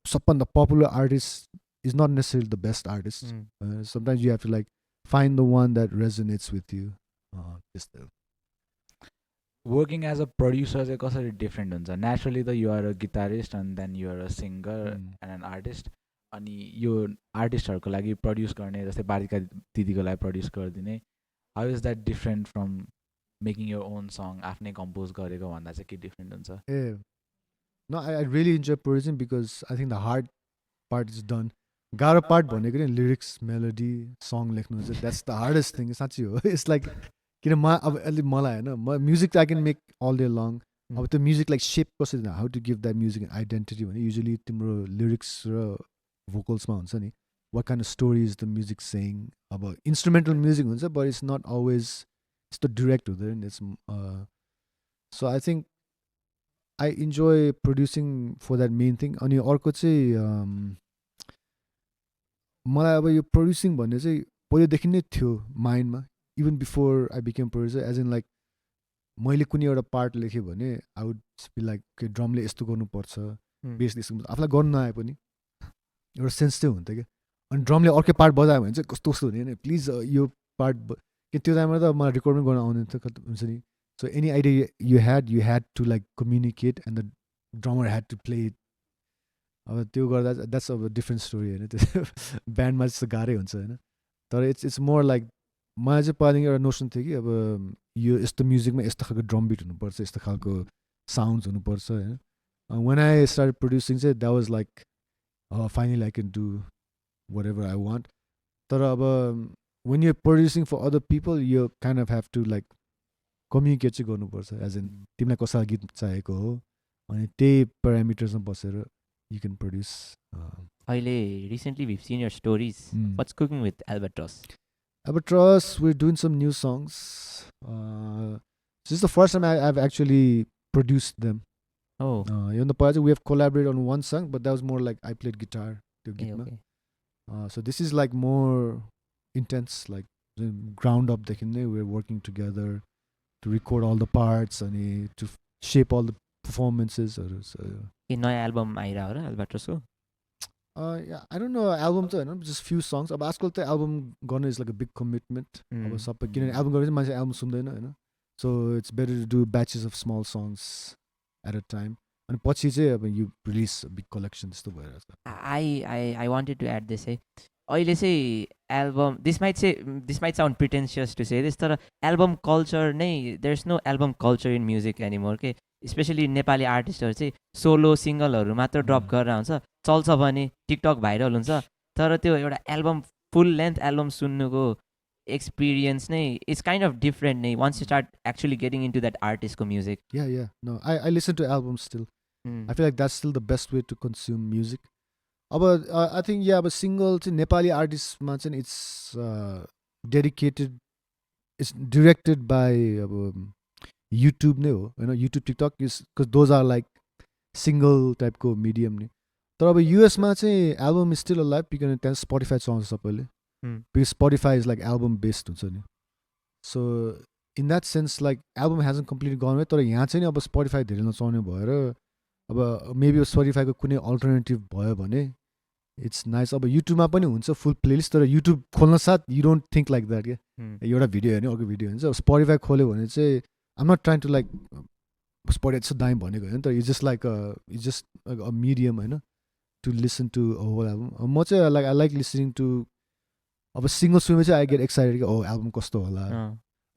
सबभन्दा popular artist is not necessary the best artist sometimes you have to like find the one that resonates with you. Working as a producer is कसरी different हुन्छ naturally त you are a guitarist and then you are a singer and an artist अनि यो आर्टिस्टहरूको लागि produce गर्ने जस्तै बारिका दिदीको लागि प्रड्युस गरिदिने how is that different from making your own song आफ्नै कम्पोज गरेको भन्दा चाहिँ के डिफ्रेन्ट हुन्छ No, I really enjoy producing because I think the hard part is done. गाह्रो पार्ट भनेको नि लिरिक्स मेलोडी सङ लेख्नु चाहिँ द्याट्स द हार्डेस्ट थिङ साँच्चै हो इट्स लाइक किन अब अलिक मलाई होइन म music I can make all day long अब त्यो म्युजिक लाइक सेप कसरी how to give that music an identity भने युजली तिम्रो लिरिक्स र भोकल्समा हुन्छ नि what kind of story is the music saying अब इन्स्ट्रुमेन्टल म्युजिक हुन्छ बट इट्स नट अलवेज यस्तो डिरेक्ट हुँदैन it's so I think I enjoy producing for that main thing अनि अर्को चाहिँ मलाई अब यो प्रड्युसिङ भन्ने चाहिँ पहिलेदेखि नै थियो माइन्डमा even before I became producer as in like मैले कुनै एउटा पार्ट लेखेँ भने आई वुड बी लाइक ड्रमले यस्तो गर्नुपर्छ बेसले यस्तो आफूलाई गर्नु नआए पनि एउटा सेन्स चाहिँ हुन्थ्यो क्या अनि ड्रमले अर्कै पार्ट बजायो भने चाहिँ कस्तो कस्तो हुने प्लिज यो पार्ट कि त्यो टाइममा त मलाई रेकर्डिङ गर्न आउँदैन थियो हुन्छ नि so any idea you had to like communicate and the drummer had to play it अब त्यो गर्दा द्याट्स अब डिफ्रेन्ट स्टोरी होइन त्यो ब्यान्डमा चाहिँ गाह्रै हुन्छ होइन तर इट्स मोर लाइक मलाई चाहिँ पहिलादेखि एउटा नोसन थियो कि अब यो यस्तो म्युजिकमा यस्तो खालको ड्रम बिट हुनुपर्छ यस्तो खालको साउन्ड्स हुनुपर्छ होइन वेन आई स्टार्ट प्रड्युसिङ चाहिँ that was like finally I can do whatever I want तर अब when you producing for other people you kind of have to like communicate चाहिँ गर्नुपर्छ एज इन तिमीलाई कसैलाई गीत चाहिएको हो अनि त्यही प्यारामिटर्समा बसेर you can produce. Recently we've seen your stories. What's cooking with Albatross? Albatross, we're doing some new songs. This is the first time I've actually produced them. Oh. In the past, we have collaborated on one song, but that was more like I played guitar. Okay. So this is like more intense, like ground up. We're working together to record all the parts and to shape all the performances. नयाँ album आइरह हो र एल्बाट्रोसको I don't know album त होइन just few songs अब आजकल त album गर्नु is like a big commitment अब सबै किनभने एल्बम गरेपछि मान्छे एल्बम सुन्दैन होइन so it's better to do batches of small songs at a time अनि पछि चाहिँ अब यु रिलिज बिग कलेक्सन त्यस्तो भएर I wanted to add this है अहिले चाहिँ album this might sound pretentious to say this तर एल्बम कल्चर नै there is no album culture in music anymore के स्पेसली नेपाली आर्टिस्टहरू चाहिँ सोलो सिङ्गलहरू मात्र ड्रप गरेर हुन्छ चल्छ भने टिकटक भाइरल हुन्छ तर त्यो एउटा एल्बम फुल लेन्थ एल्बम सुन्नुको एक्सपिरियन्स नै इट्स काइन्ड अफ डिफरेन्ट नै once you start actually getting into that आर्टिस्टको music no I listen to album still I feel like that's still the best way to consume music अब I think अब single चाहिँ नेपाली आर्टिस्टमा चाहिँ it's dedicated it's directed by अब YouTube नै हो होइन YouTube TikTok is those are like single टाइपको मिडियम नै तर अब युएसमा चाहिँ एल्बम स्टिल अ लाइफ किनभने त्यहाँ स्पोटिफाई चलाउँछ सबैले because Spotify is like album based हुन्छ नि so in that sense like album हेजन कम्प्लिट गर्नु तर यहाँ चाहिँ अब स्पोटिफाई धेरै नचलाउने भएर अब मेबी स्पोटिफाईको कुनै अल्टरनेटिभ भयो भने इट्स नाइस अब युट्युबमा पनि हुन्छ फुल प्लेलिस्ट तर युट्युब खोल्न साथ you don't think like that क्या एउटा भिडियो हेर्ने अर्को भिडियो हुन्छ स्पोटिफाई खोल्यो भने चाहिँ I'm not trying to like Spotify so दामी भनेको हैन तर it's just like a medium हैन to listen to a whole album. म चाहिँ like I like listening to अब सिङ्गल सुने चाहिँ I get excited कि album कस्तो होला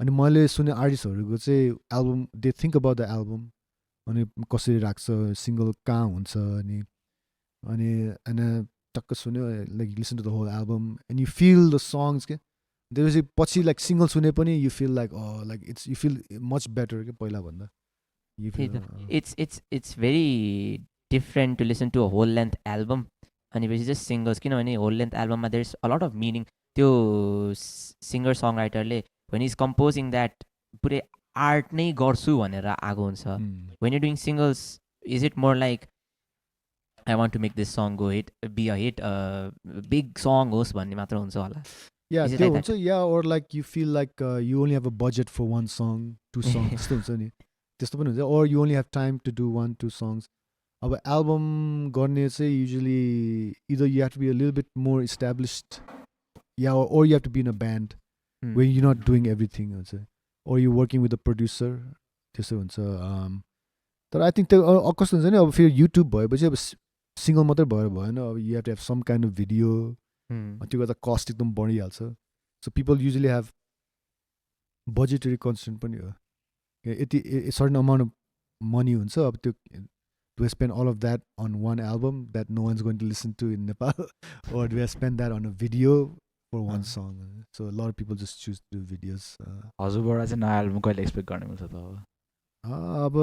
अनि मैले सुने आर्टिस्टहरूको चाहिँ album they think about the album अनि कसरी राख्छ सिङ्गल कहाँ हुन्छ अनि टक्क सुन्यो like listen to the whole album and you feel the songs के त्यसपछि पछि like सिङ्गल सुने पनि you feel like like you feel much better के पहिला भन्दा you feel it's very different to listen to a whole length album अनि पछि just singles किनभने whole length album मा there's a lot of meaning त्यो singer songwriter ले when he's composing that पुरै art नै गर्छु भनेर आएको हुन्छ when you're doing singles is it more like I want to make this song be a hit big song होस् भन्ने मात्र हुन्छ होला Yeah, Is it like that? yeah, or like you feel like you only have a budget for one song, 2 songs, त्यस्तो हुन्छ नि त्यस्तो पनि हुन्छ or you only have time to do 1-2 songs. अब album गर्ने चाहिँ usually either you have to be a little bit more established, yeah, or you have to be in a band where you're not doing everything, or you're working with a producer. त्यस्तो हुन्छ तर I think त्यो कस्तो हुन्छ नि अब फेरि YouTube भएपछि अब सिङ्गल मात्रै भएन अब you have to have some kind of video. त्यो गर्दा कस्ट एकदम बढिहाल्छ so people usually have budgetary concern पनि हो यति सर्टन अमाउन्ट अफ मनी हुन्छ अब त्यो do spend all of that on one album that no one is going to listen to in Nepal or do I spend that on a video for one song? So a lot of people just choose to do videos. हजुरबाट चाहिँ नयाँ album कहिले expect गर्ने मिल्छ त अब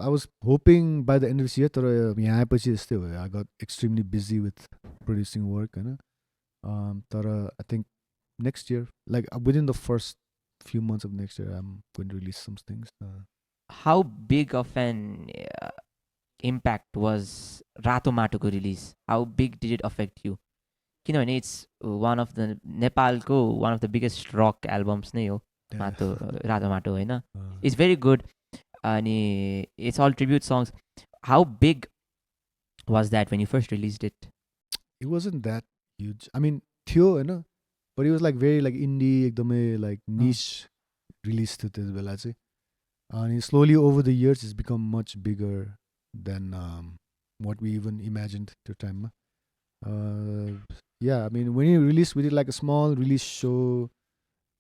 I was hoping by the end of this year तर यहाँ आएपछि यस्तै भयो I got extremely busy with producing work होइन तर I think next year like within the first few months of next year I'm going to release some things. How big of an impact was Rato Mato ko release? How big did it affect you? किनभने it's one of the नेपालको one of the biggest rock albums नै हो Rato Mato होइन it's very good अनि it's all tribute songs. How big was that when you first released it? It wasn't that huge. I mean थियो होइन but it was like very like indie एकदमै like niche release थियो त्यस बेला चाहिँ अनि slowly over the years it's become much bigger than what we even imagined त्यो टाइममा yeah I mean when you release we did like a small release show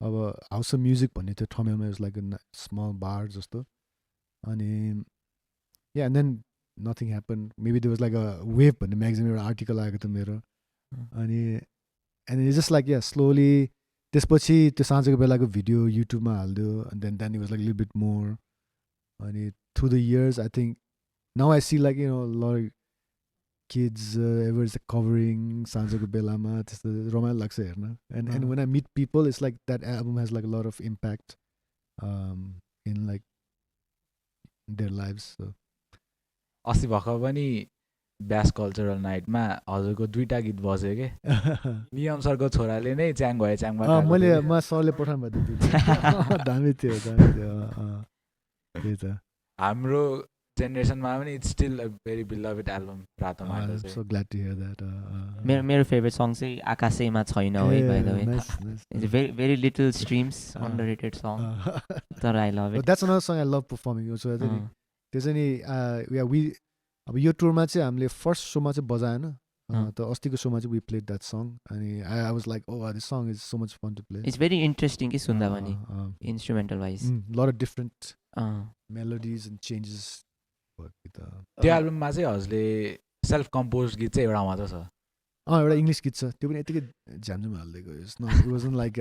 अब house of music भन्ने थियो ठमेलमा was like a small bar जस्तो अनि yeah and then nothing happened maybe there was like a wave भन्ने म्यागजिनमा एउटा article आएको थियो मेरो अनि and it's just like yeah slowly त्यसपछि त्यो साँझको बेलाको भिडियो युट्युबमा हाल्दियो and then it was like a little bit more अनि through the years I think now I see like a lot of kids everyone's covering साँझको बेलामा त्यस्तो रमाइलो लाग्छ हेर्न and when I meet people it's like that album has like a lot of impact in like their lives so अस्ति भर्खर पनि bash cultural नाइटमा हजुरको 2टा गीत बज्यो के नियम सरको छोराले नै च्याङ भयो च्याङमा मैले सरले पठाउनु भएको दामी थियो त्यही त हाम्रो जेनेरेसनमा पनि it's still a very beloved album रातो माटो चाहिँ so glad to hear that मेरो फेभरेट सङ चाहिँ आकाशैमा छैन है by the way it's very very little streams underrated song तर I love it that's another song I love performing also त्यो चाहिँ नि we अब यो टुरमा चाहिँ हामीले फर्स्ट सोमा चाहिँ बजाएन त अस्तिको सोमा चाहिँ वी प्लेड द्याट सङ अनि I was like this song is so much fun to play it's very interesting कि सुन्दा पनि instrumental wise lot of different melodies and changes त्यो एल्बममा चाहिँ हजुरले सेल्फ कम्पोज गीत चाहिँ एउटा मात्र छ एउटा इङ्ग्लिस गीत छ त्यो पनि यतिकै झ्यामझुम हालिदिएको इट वाजन्ट लाइक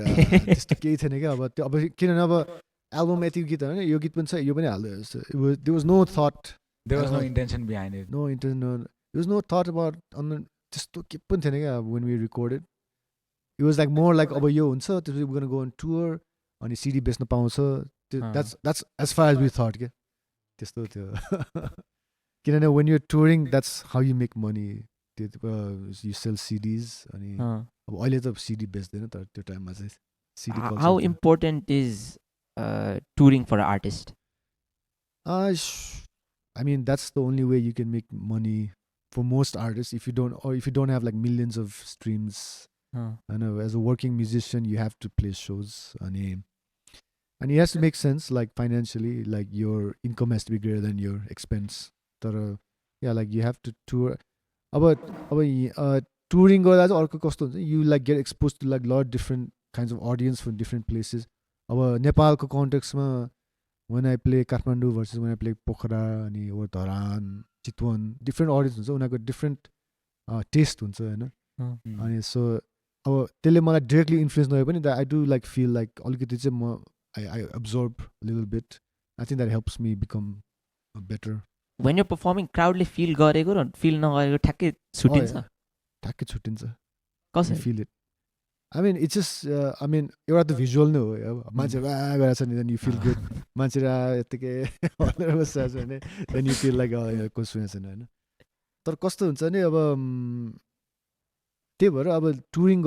त्यस्तो केही थिएन क्या अब त्यो अब किनभने अब एल्बममा यतिको गीत होइन यो गीत पनि छ यो पनि हालिदिएको there was no thought There was no intention behind it. No intention. There was no thought about त्यस्तो के पनि थिएन क्या when we recorded. It was like more like अब यो हुन्छ त्यसपछि we're gonna go on tour अनि CD बेच्न पाउँछ that's as far as we thought के त्यस्तो थियो किनभने when you're touring that's how you make money you sell CDs अनि अब अहिले त CD बेच्दैन तर त्यो टाइममा चाहिँ CD how important is touring for an artist? I mean that's the only way you can make money for most artists if you don't have like millions of streams. I know as a working musician you have to play shows and And it has to make sense, like financially, like your income has to be greater than your expense. तर yeah, like you have to tour. अब touring गर्दा चाहिँ अर्को कस्तो हुन्छ, you like get exposed to like lot of different kinds of audience from different places. अब नेपालको कन्टेक्समा when I play Kathmandu versus when I play Pokhara अनि or Dharan Chitwan, different audience हुन्छ, उनीहरूको different taste हुन्छ होइन. अनि so अब त्यसले मलाई directly influence नभए पनि I do like feel like अलिकति चाहिँ म I absorb a little bit. I think that helps me become better. When you're performing, crowdले feel गरेको र feel नगरेको ठ्याक्कै छुट्टिन्छ. ठ्याक्कै छुट्टिन्छ. कसरी? Feel it. I mean, it's just, I mean, एउटा त visual नै हो. मान्छे गरेछ नि, then you feel good. मान्छे यत्तिकै भनेर बसिरहेको छ भने then you feel like को सुनेको छैन होइन. तर कस्तो हुन्छ नि अब त्यही भएर अब टुरिङ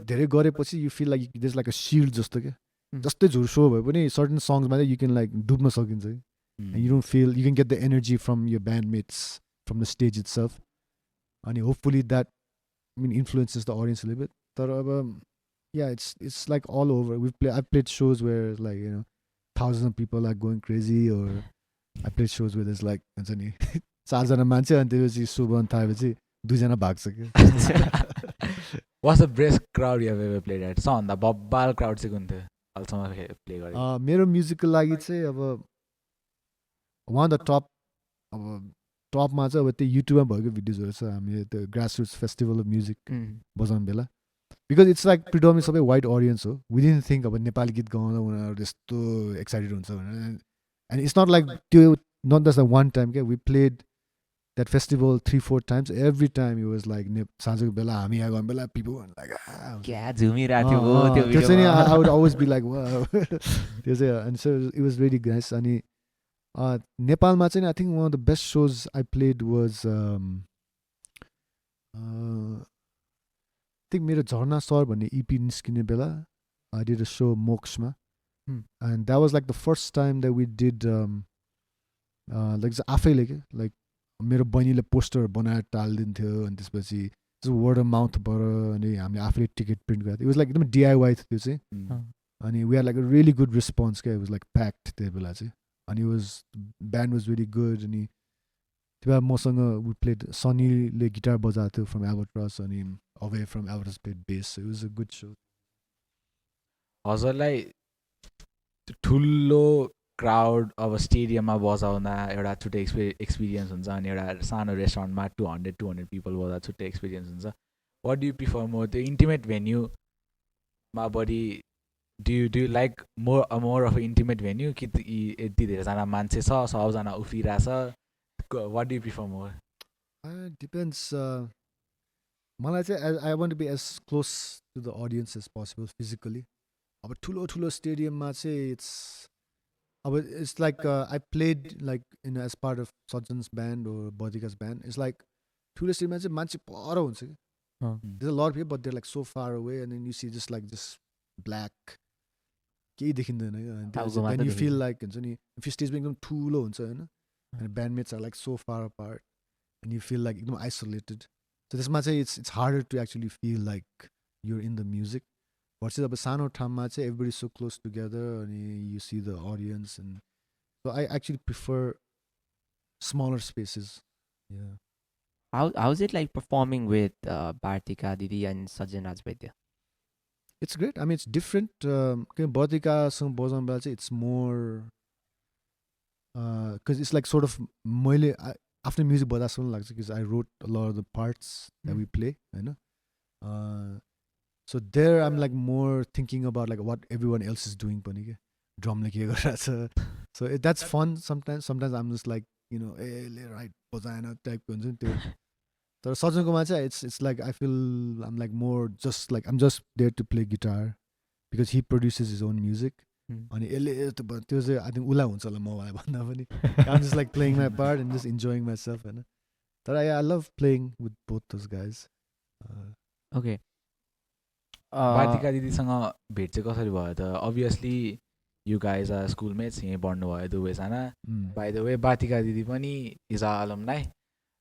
धेरै गरेपछि you feel like there's like a shield जस्तो क्या. जस्तै झुर सो भए पनि certain songsमा चाहिँ you can like डुब्न सकिन्छ कि. And you don't feel, you can get the energy from your bandmates from the stage itself. And hopefully that, I mean, influences the audience a little bit. But yeah, it's like all over. I've played shows where like, you know, thousands of people are going crazy, or I played shows where there's like, चारजना मान्छे अनि त्यसपछि so बन्द थालेपछि दुईजना भाग्छ क्या. What's the best crowd you have ever played at? सबभन्दा बब्बाल crowd चाहिँ कुन थियो अहिलेसम्म प्ले गरेको? मेरो म्युजिकको लागि चाहिँ अब वान द टप, अब टपमा चाहिँ अब त्यो युट्युबमा भएको भिडियोजहरू छ. हामीले त्यो ग्रासरुट्स फेस्टिभल अफ म्युजिक बजाउने बेला, बिकज इट्स लाइक प्रिडोमिनेन्ट सबै वाइड अडियन्स हो. वी डिडन्ट थिङ्क अब नेपाली गीत गाउँदा उनीहरू त्यस्तो एक्साइटेड हुन्छ भनेर. एन्ड इट्स नट लाइक त्यो नट जस्ट वान टाइम क्या. We played that festival 3-4 times. Every time it was like साँझको बेला हामी यहाँ गयो बेला पिपल क्या झुमिरहेको थियो त्यो त्यो चाहिँ I would always be like त्यो चाहिँ. अनि so it was very nice. अनि नेपालमा चाहिँ I think one of the best shows I played was think मेरो झर्ना सर भन्ने इपी निस्किने बेला आई डिड अ सो मोक्समा. And that was like the first time that we did like आफैले क्या, लाइक मेरो बहिनीले पोस्टर बनाएर टालिदिन्थ्यो. अनि त्यसपछि वर्ड अफ माउथबाट अनि हामीले आफैले टिकट प्रिन्ट गरेको थियो. इट वाज लाइक एकदम डिआइवाई थियो त्यो चाहिँ. अनि we are like a really good response क्या. इट वाज लाइक प्याक्ड त्यो बेला चाहिँ. अनि ब्यान्ड वाज भेरी गुड. अनि त्यो बेला मसँग वी प्लेड सनीले गिटार बजाएको थियो फ्रम एल्बर्ट्रस, अनि away from Albatross played bass. It was a good show. हजुरलाई ठुलो क्राउड अब स्टेडियममा बजाउँदा एउटा छुट्टै एक्सपिरियन्स हुन्छ, अनि एउटा सानो रेस्टुरेन्टमा 200 पिपल बजाउँदा छुट्टै एक्सपिरियन्स हुन्छ. What do you prefer more, त्यो इन्टिमेट भेन्यूमा बढी Do you like more of an intimate venue कि यति धेरैजना मान्छे छ सबजना उफ्रिरहेछ? What do you prefer more? Depends. मलाई चाहिँ I want to be as close to the audience as possible physically. अब ठुलो स्टेडियममा चाहिँ it's like I played like as part of Sajjan's band or Bodhika's band. It's like ठुलो स्टेडियममा चाहिँ मान्छे पर हुन्छ कि. There's a lot of people but they're like so far away, and then you see just like this black केही देखिँदैन क्या. Then you feel like हुन्छ नि, if your stage एकदम ठुलो हुन्छ होइन, and bandmates are like so far apart and you feel like एकदम isolated. So त्यसमा चाहिँ it's harder to actually feel like you're in the music. Versus अब सानो ठाउँमा चाहिँ everybody is so close together and you see the audience, and so I actually prefer smaller spaces. Yeah. How's it like performing with Bhartika Didi and Sajjan Rajvaidya? It's great. I mean, it's different. Bhartikaसँग बजाउने बेला चाहिँ it's more because it's like sort of मैले after music बजा जस्तो लाग्छ, because I wrote a lot of the parts that we play, होइन. So there I'm like more thinking about like what everyone else is doing पनि के, ड्रमले के गरिरहेछ. So that's fun sometimes. Sometimes I'm just like, you know, right बजाएन टाइपको हुन्छ नि त्यो. तर सजनकोमा चाहिँ it's like I feel I'm like more just like I'm just there to play guitar because he produces his own music. अनि यसले त्यो चाहिँ I think उला हुन्छ होला मलाई भन्दा पनि. I'm just like playing my part and just enjoying myself, होइन. तर I love playing with both those guys. Okay. Bhartika दिदीसँग भेट चाहिँ कसरी भयो त? Obviously you guys are schoolmates, यहीँ पढ्नुभयो दुवैजना. By the way, Bhartika दिदी पनि is our alumni.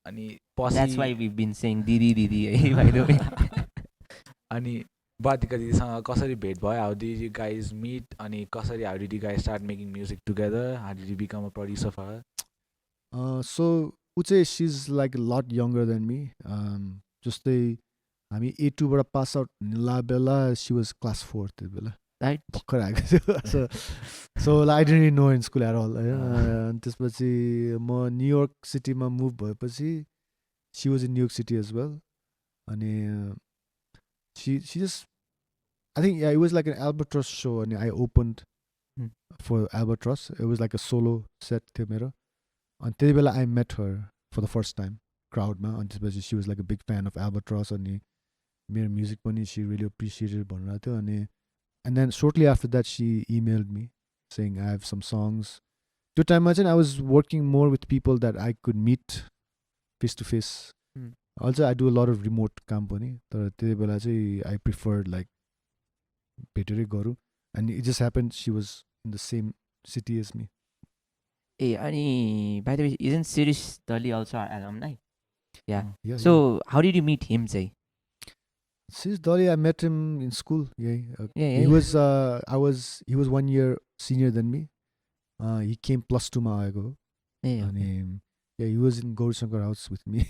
अनि That's why we've been saying Didi, by the way. अनि बुवादिका दिदीसँग कसरी भेट भयो? How did you guys meet? अनि कसरी how did you guys start making music together? How did you become a producer for her? So ऊ चाहिँ she's like a lot younger than me. जस्तै हामी A2बाट पास आउट ला बेला she was class 4 त्यो बेला Right? भर्खर आएको थियो. So I didn't really know her in school at all. अनि त्यसपछि म न्युयोर्क सिटीमा मुभ भएपछि she was in New York City as well. अनि she just, I think, yeah, it was like an Albatross show and I opened for Albatross. It was like a solo set थियो मेरो. अनि त्यति बेला I met her for the first time crowdमा. अनि त्यसपछि she was like a big fan of Albatross अनि मेरो music पनि she really appreciated भनिरहेको थियो. अनि and then shortly after that she emailed me saying I have some songs. त्यो टाइममा चाहिँ I was working more with people that I could meet face to face. Also I do a lot of remote काम पनि, तर त्यति बेला चाहिँ I preferred like भेटेरै गरौँ. And it just happened she was in the same city as me. By the way, isn't Sirish Dali also our alumni? Yeah. Yeah, So how did you meet him, say? Sis Dolly, I met him in school. He was he was 1 year senior than me. He came +2 मा आएको. अनि he was in Gaur Shankar house with me.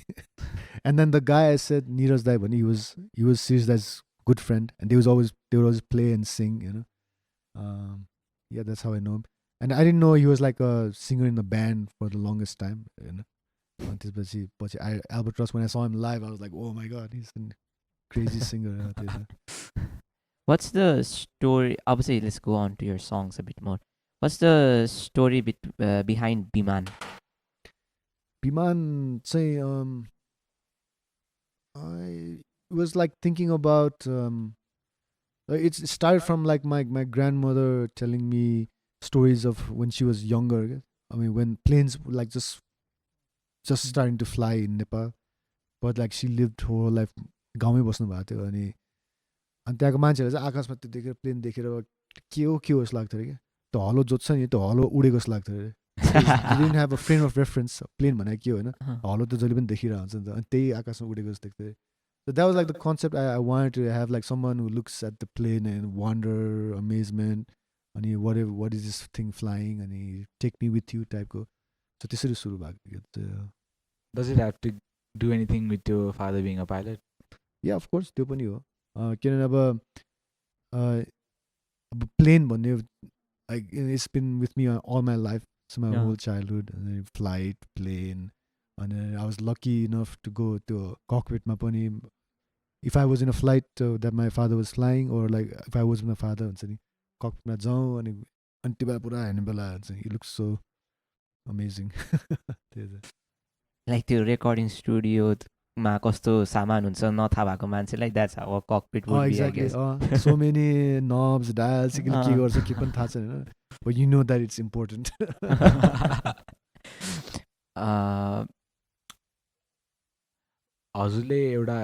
And then the guy I said Neeraj Dai bhani, he was Sirish Dai's good friend, and they would always play and sing, you know. Yeah, that's how I know him. And I didn't know he was like a singer in the band for the longest time, you know. And त्यसपछि Albatross, when I saw him live, I was like, oh my god, he's a crazy singer. What's the story? Obviously, let's go on to your songs a bit more. What's the story behind Biman? Biman चाहिँ I was like thinking about it started from like my grandmother telling me stories of when she was younger. I mean, when planes were like just starting to fly in Nepal, but like she lived her whole life गाउँमै बस्नु भएको थियो. अनि त्यहाँको मान्छेहरूले चाहिँ आकाशमा त्यो देखेर प्लेन देखेर के हो जस्तो लाग्थ्यो अरे क्या. त्यो हलो जोत्छ नि, त्यो हलो उडेको जस्तो लाग्थ्यो अरे. Didn't have a frame of reference. Plane भनेको के हो होइन, हलो त जहिले पनि देखिरहेको हुन्छ नि त, अनि त्यही आकाशमा उडेको जस्तो देख्थ्यो अरे. So that was like the concept. I wanted to have like someone who looks at the plane and wonder, amazement, and what is this thing flying, and take me with you type को. So त्यसरी सुरु भएको. Does it have to do anything with your father being a pilot? Yeah, of course, त्यो पनि हो. किनभने अब plane भन्ने, like it's been with me all my life, so my whole childhood. And then flight, plane, and I was lucky enough to go to cockpit मा पनि. If I was in a flight that my father was flying, or like if I was with my father, हुन्छ नि cockpit मा जाउँ अनि त्यो बेला पुरा हेर्ने बेला हुन्छ. He looks so amazing. Like the recording studio मा कस्तो सामान हुन्छ नथाहा भएको मान्छेलाई, that's how a cockpit would be, exactly. I guess. So many knobs, dials, के गर्छ के पनि थाहा छैन हैन, but you know that it's important. हजुरले एउटा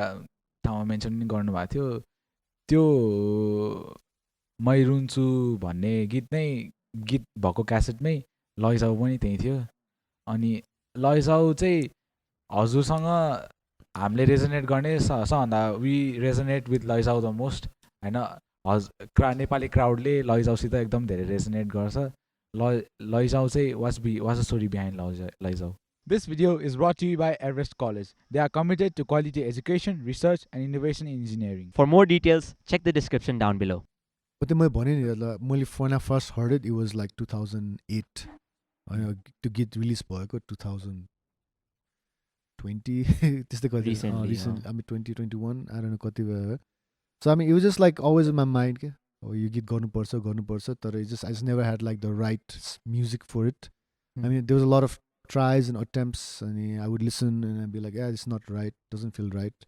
ठाउँमा मेन्सन पनि गर्नुभएको थियो, त्यो मै रुन्छु भन्ने गीत भएको क्यासेटमै लैजाऊ पनि त्यही थियो. अनि लैजाऊ चाहिँ हजुरसँग हामीले रेजोनेट गर्ने सबभन्दा वी रेजोनेट विथ लैजाऊ द मोस्ट होइन. नेपाली क्राउडले लैजाऊसित एकदम धेरै रेजोनेट गर्छ. लैजाऊ चाहिँ वाट्स द स्टोरी बिहाइन्ड लैजाऊ? This video is brought to you by Everest College. They are committed to quality education, research and innovation in engineering. For more details, check the description down below. But then when I first heard it, it was like 2008. To get released भएको 2020. Recently, I mean 2021. I don't know कति भयो. So I mean, it was just like always in my mind. Oh, you get गर्नुपर्छ. तर I just never had like the right music for it. I mean, there was a lot of tries and attempts, and I would listen and I'd be like, yeah, it's not right, doesn't feel right.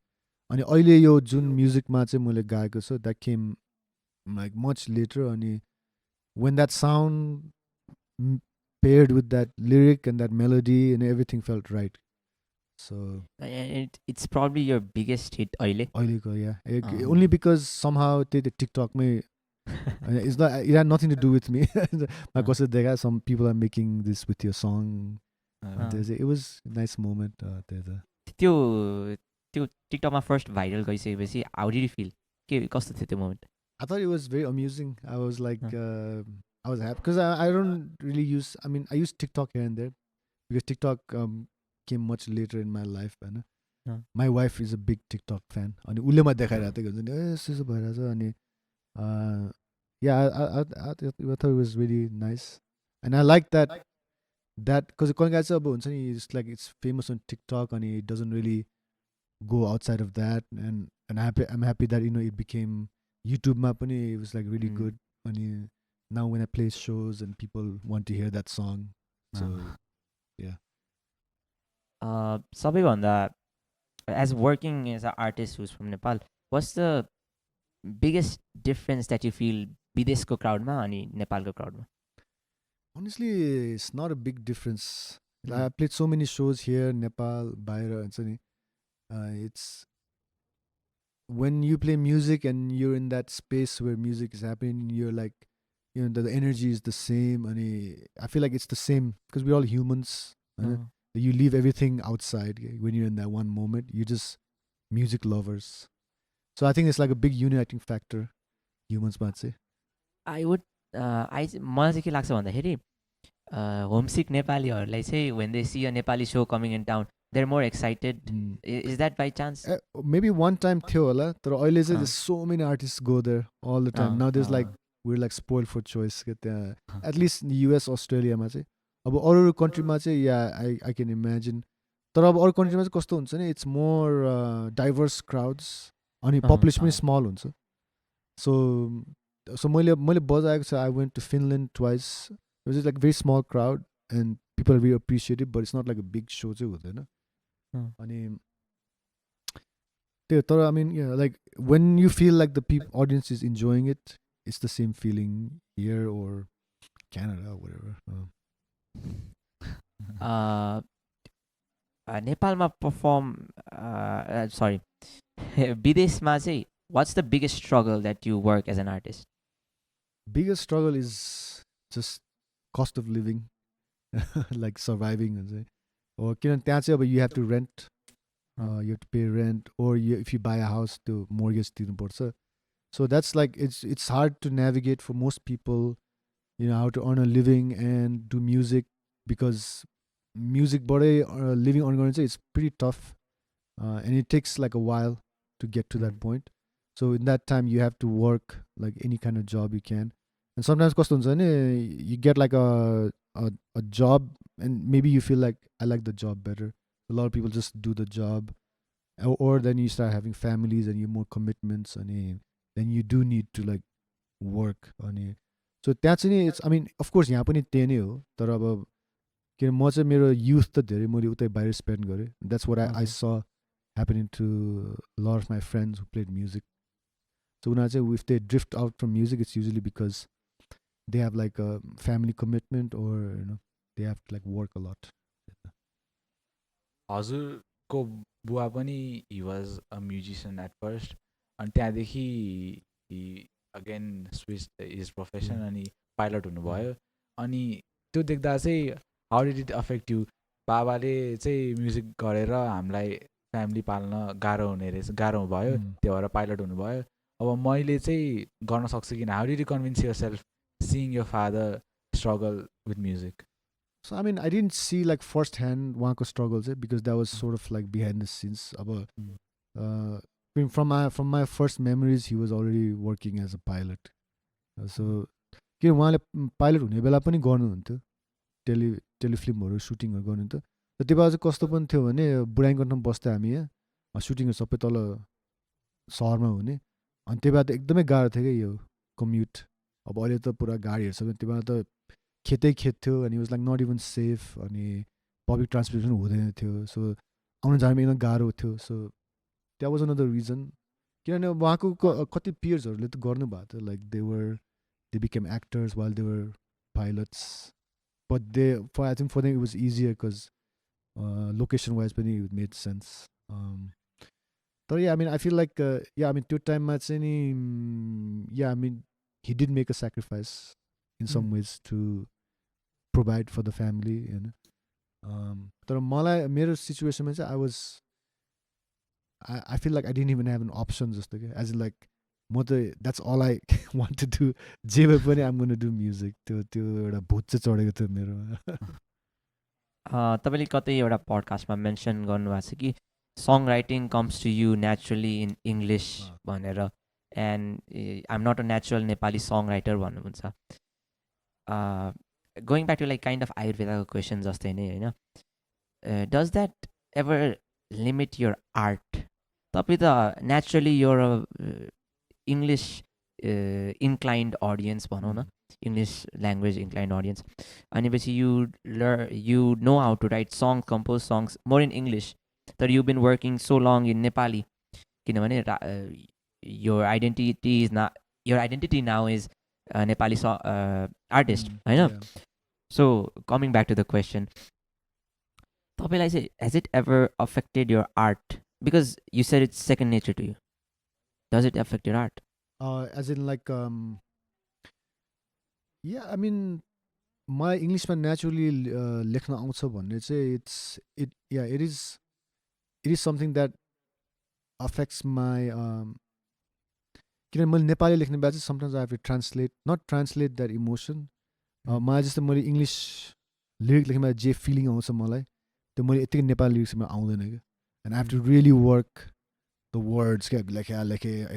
And अहिले यो जुन म्युजिकमा चाहिँ मैले गाएको छु, that came like much later. And when that sound paired with that lyric and that melody and everything felt right. So it's probably your biggest hit अहिलेको, yeah. Only because somehow the TikTok may it's not, it had nothing to do with me. Like some people are making this with your song. It was a nice moment. त्यो TikTok मा first viral गइसकेपछि how did you feel? के कस्तो थियो त्यो moment? I thought it was very amusing. I was like, Huh. I was happy because I don't really use. I mean, I use TikTok here and there because TikTok came much later in my life. And Huh. my wife is a big TikTok fan. अनि उसले मलाई देखाइरहेको थियो हुन्छ नि यसो भइरहेछ अनि yeah, I thought it was really nice, and I like that because कहिले काहीँ चाहिँ अब हुन्छ नि it's like it's famous on TikTok and it doesn't really go outside of that, and I'm happy that it became YouTube मा पनि it was like really good. अनि now when I play shows and people want to hear that song, so सबैभन्दा as working as an artist who's from Nepal, what's the biggest difference that you feel विदेशको क्राउडमा अनि नेपालको क्राउडमा? honestly it's not a big difference. I played so many shows here, Nepal, Baira, and so it's when you play music and you're in that space where music is happening, you're like, the energy is the same, and I feel like it's the same because we're all humans. You leave everything outside when you're in that one moment. You're just music lovers. So I think it's like a big uniting factor, humans might say. I would मलाई चाहिँ के लाग्छ भन्दाखेरि homesick नेपालीहरूलाई चाहिँ when they see a Nepali show coming in town, they're more excited. Is that by chance? Maybe one time थियो होला तर अहिले चाहिँ there's so many artists go there all the time. Now there's like we're like spoiled for choice के त्यहाँ at least in the US, Australia मा चाहिँ अब अरू कन्ट्रीमा चाहिँ I can imagine. तर अब अरू कन्ट्रीमा चाहिँ कस्तो हुन्छ नि it's more diverse crowds अनि population पनि small हुन्छ. So मैले बजाएको छ. I went to Finland twice. It was just like very small crowd and people are really appreciative, but it's not like a big show चाहिँ हुँदैन. अनि त्यो तर I mean like when you feel like the audience is enjoying it, it's the same feeling here or Canada or whatever. नेपालमा perform sorry विदेशमा चाहिँ what's the biggest struggle that you work as an artist? Biggest struggle is just cost of living, like surviving and say, or किनभने त्यहाँ चाहिँ अब you have to rent, you have to pay rent, or if you buy a house to mortgage तिर्नुपर्छ. So that's like it's hard to navigate for most people, how to earn a living and do music because music body living on it's pretty tough, and it takes like a while to get to that point. So in that time you have to work like any kind of job you can, and sometimes कस्तो हुन्छ भने you get like a job and maybe you feel like I like the job better. A lot of people just do the job, or then you start having families and you have more commitments and then you do need to like work अनि so त्यहाँ चाहिँ नि it's I mean of course यहाँ पनि त्यही नै हो तर अब किन म चाहिँ मेरो youth त धेरै मैले उतै बाहिर spend गरेँ. That's what I saw happening to a lot of my friends who played music. So when I say if they drift out from music, it's usually because they have like a family commitment or they have to like work a lot. हजुरको बुवा पनि he was a musician at first अनि त्यहाँदेखि he again switched his profession अनि pilot हुनुभयो. अनि त्यो देख्दा चाहिँ how did it affect you? बाबाले चाहिँ म्युजिक गरेर हामीलाई फ्यामिली पाल्न गाह्रो भयो त्यो भएर पाइलट हुनुभयो. अब मैले चाहिँ गर्न सक्छु किन? How did you convince yourself seeing your father struggle with music? So I mean I didn't see like firsthand उहाँको struggle चाहिँ because that was sort of like behind the scenes. अब from my first memories he was already working as a pilot. So के उहाँले pilot हुने बेला पनि गर्नुहुन्थ्यो टेलिफिल्महरू सुटिङहरू गर्नुहुन्थ्यो. र त्यो बेला चाहिँ कस्तो पनि थियो भने बुढानीकण्ठमा बस्दा हामी यहाँ सुटिङहरू सबै तल सहरमा हुने अनि त्यो बेला त एकदमै गाह्रो थियो क्या यो कम्युट. अब अहिले त पुरा गाडीहरू छ त्यो बेला त खेतै खेत थियो अनि was like not even safe अनि पब्लिक ट्रान्सपोर्टेसन हुँदैन थियो. सो आउनु जानु एकदम गाह्रो थियो. So that was another reason किनभने उहाँको कति पियर्सहरूले त गर्नुभएको थियो like they became actors while they were pilots but I think for them it was easier because location wise पनि it made sense. तर yeah I mean I feel like I mean त्यो टाइममा चाहिँ नि I mean he did make a sacrifice in some ways to provide for the family तर मलाई मेरो सिचुएसनमा चाहिँ I feel like I didn't even have an option जस्तो क्या as in like म त that's all I want to do जे भए पनि आम गोना डु म्युजिक त्यो एउटा भूत चाहिँ चढेको थियो मेरोमा तपाईँले कतै एउटा पडकास्टमा मेन्सन गर्नुभएको छ कि song writing comes to you naturally in English भनेर and I'm not a natural Nepali song writer भन्नुहुन्छ going back to like kind of आयुर्वेदाको क्वेसन जस्तै नै होइन does that ever limit your art तपाईँ त नेचुरली यो इङ्ग्लिस इन्क्लाइन्ड अडियन्स भनौँ न इङ्ग्लिस ल्याङ्ग्वेज इन्क्लाइन्ड अडियन्स भनेपछि you know how to write song compose songs more in English तर you been working so long in Nepali किनभने your identity now is Nepali artist होइन so coming back to the question तपाईँलाई चाहिँ has it ever affected your art because you said it's second nature to you does it affect your art as in like yeah I mean my Englishमा naturally लेख्न आउँछ भन्ने चाहिँ it is something that affects my किनभने मैले नेपाली लेख्ने बेला चाहिँ sometimes I have to not translate that emotion मलाई जस्तो मैले इङ्ग्लिस लिरिक लेख्ने बेला जे फिलिङ आउँछ मलाई त्यो मैले यतिकै नेपाली लिरिक्समा आउँदैन क्या and I have to really work the words लेखे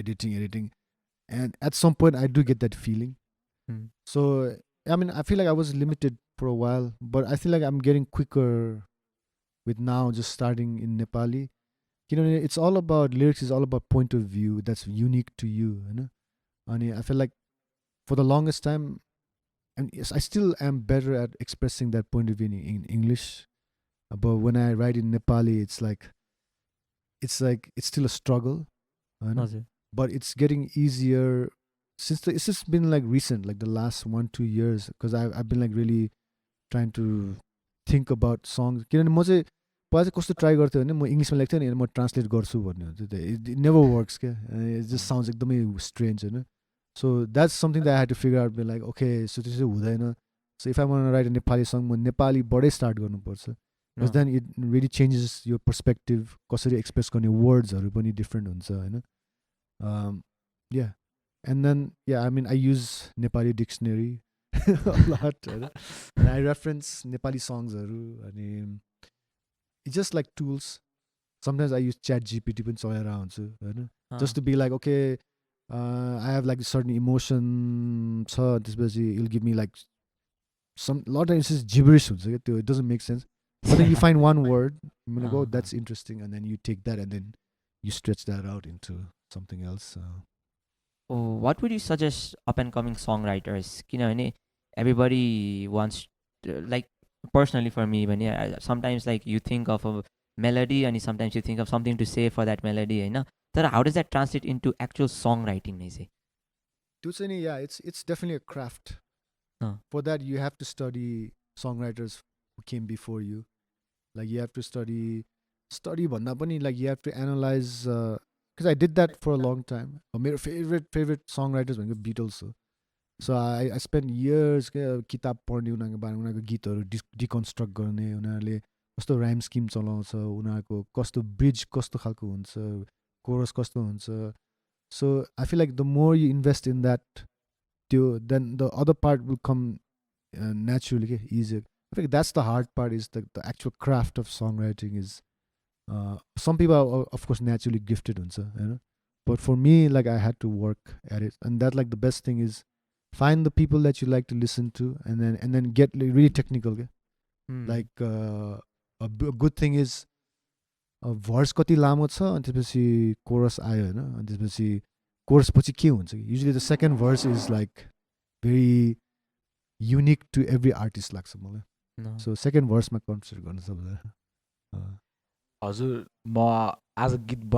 editing and at some point I do get that feeling so I mean I feel like I was limited for a while but I feel like I'm getting quicker with now just starting in Nepali it's all about lyrics is all about point of view that's unique to you and I feel like for the longest time and yes I still am better at expressing that point of view in English but when I write in Nepali it's still a struggle but it's getting easier since it's just been like recent like the last 1-2 years because I've been like really trying to think about songs किनभने म चाहिँ पहिला चाहिँ कस्तो try गर्थेँ भने म इङ्ग्लिसमा लेख्थेँ नि म ट्रान्सलेट गर्छु भन्ने हुन्छ इट नेभर वर्क्स क्या इट जस्ट साउन्ड्स एकदमै स्ट्रेन्ज होइन so that's something that I had to figure out like okay so त्यो चाहिँ हुँदैन so if I want write a Nepali song म नेपालीबाटै स्टार्ट गर्नुपर्छ because then it really changes यो पर्सपेक्टिभ कसरी एक्सप्रेस गर्ने वर्ड्सहरू पनि डिफ्रेन्ट हुन्छ होइन yeah and then yeah I mean I use Nepali dictionary lot होइन आई रेफरेन्स नेपाली सङ्ग्सहरू अनि it's just like tools sometimes I use ChatGPT पनि चलाएर आउँछु होइन just to be like okay I have like a certain emotion छ त्यसपछि it'll give me like some lot of it's just gibberish हुन्छ क्या त्यो it doesn't make sense but then you find one word I'm gonna go that's interesting and then you take that and then you stretch that out into something else what would you suggest up and coming songwriters किनभने everybody wants to, like personally for me when sometimes like you think of a melody and sometimes you think of something to say for that melody so how does that translate into actual songwriting yeah it's definitely a craft for that you have to study songwriters who came before you like you have to study भन्दा पनि like you have to analyze because I did that for a long time my favorite songwriters भनेको Beatles हो So I spent years किताब पढ्ने उनीहरूको बारेमा उनीहरूको गीतहरू डिकन्स्ट्रक्ट गर्ने उनीहरूले कस्तो राइम स्किम चलाउँछ उनीहरूको कस्तो ब्रिज कस्तो खालको हुन्छ कोरस कस्तो हुन्छ so I feel like the more you invest in that त्यो then the other part will come naturally के easier I think that's the hard part is the actual craft of song writing is some people of course naturally gifted हुन्छ होइन but for me like I had to work at it and that like the best thing is find the people that you like to listen to and then get really technical like a good thing is verse कति लामो छ अनि त्यसपछि coarse आयो होइन अनि त्यसपछि coarse पछि के हुन्छ usually the second verse is like very unique to every artist लाग्छ मलाई so second verse मा कन्सिडर गर्न सक्छ हजुर म आज गीत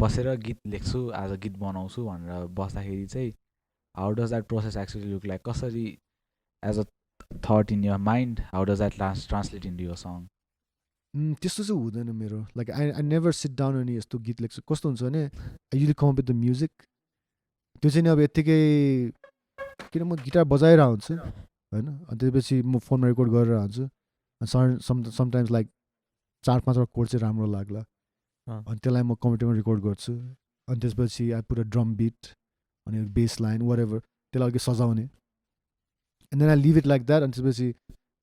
बसेर गीत लेख्छु आज गीत बनाउँछु भनेर बस्दाखेरि चाहिँ how does that process actually look like kasari as a thought in your mind how does that translate into your song त्यस्तो चाहिँ हुँदैन मेरो like I never sit down अनि यस्तो गीत लेख्छु कस्तो हुन्छ भने I usually come up with the music त्यो चाहिँ नि अब यत्तिकै किन म गिटार बजाइरहेको हुन्छु होइन अनि त्यसपछि म फोनमा रेकर्ड गरेर हुन्छु समटाइम्स लाइक 4-5 कोड चाहिँ राम्रो लाग्ला अनि त्यसलाई म कम्प्युटरमा रेकर्ड गर्छु अनि त्यसपछि I put a drum beet अनि बेस लाइन whatever त्यसलाई अलिकति सजाउने and then I leave it like that अनि त्यसपछि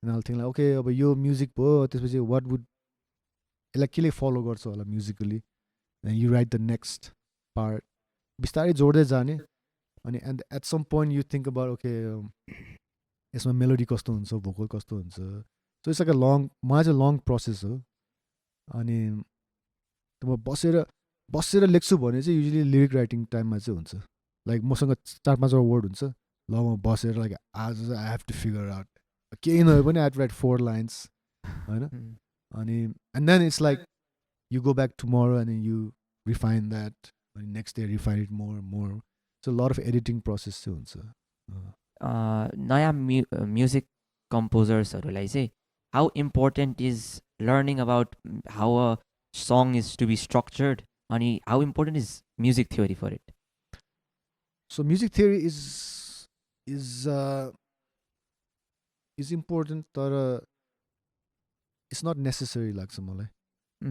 and I'll think like okay अब यो म्युजिक भयो त्यसपछि what would यसलाई केले फलो गर्छ होला musically and you write the next part बिस्तारै जोड्दै जाने अनि and at some point you think about okay यसमा मेलोडी कस्तो हुन्छ भोकल कस्तो हुन्छ so it's like a long मलाई चाहिँ long process हो अनि म बसेर लेख्छु भने चाहिँ युजली लिरिक राइटिङ टाइममा चाहिँ हुन्छ लाइक मसँग 4-5 वर्ड हुन्छ ल म बसेर लाइक आज I have to figure out केही नभए पनि I have to write 4 lines होइन अनि and then it's like you go back tomorrow and you refine that अनि next day refine it more so lot of editing process चाहिँ हुन्छ नयाँ music कम्पोजर्सहरूलाई चाहिँ how important is learning about how a song is to be structured and how important is music theory for it? So music theory is important but it's not necessary like मलाई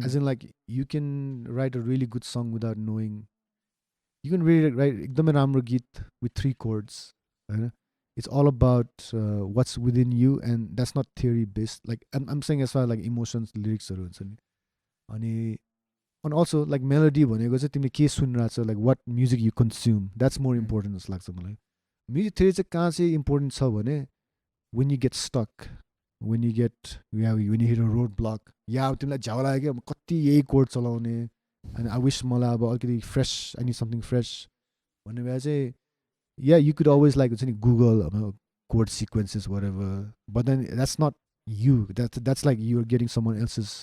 as in like you can write a really good song without knowing you can really write एकदमै राम्रो गीत with 3 chords होइन it's all about what's within you and that's not theory based like I'm saying as far like emotions lyricsहरू हुन्छ नि अनि also like melody भनेको चाहिँ तिमीले के सुनिरहेको छ like what music you consume that's more important जस्तो लाग्छ मलाई म्युजिक थ्योरी चाहिँ कहाँ चाहिँ इम्पोर्टेन्ट छ भने when you get stuck when you get when you hit a road block या अब तिमीलाई झ्याउ लाग्यो क्या कति यही कोड चलाउने अनि आई विस मलाई अब अलिकति fresh I need something fresh भन्ने भए चाहिँ या यु कुड अलवेज लाइक हुन्छ नि Google code sequences whatever but then that's not you that's like you're getting someone else's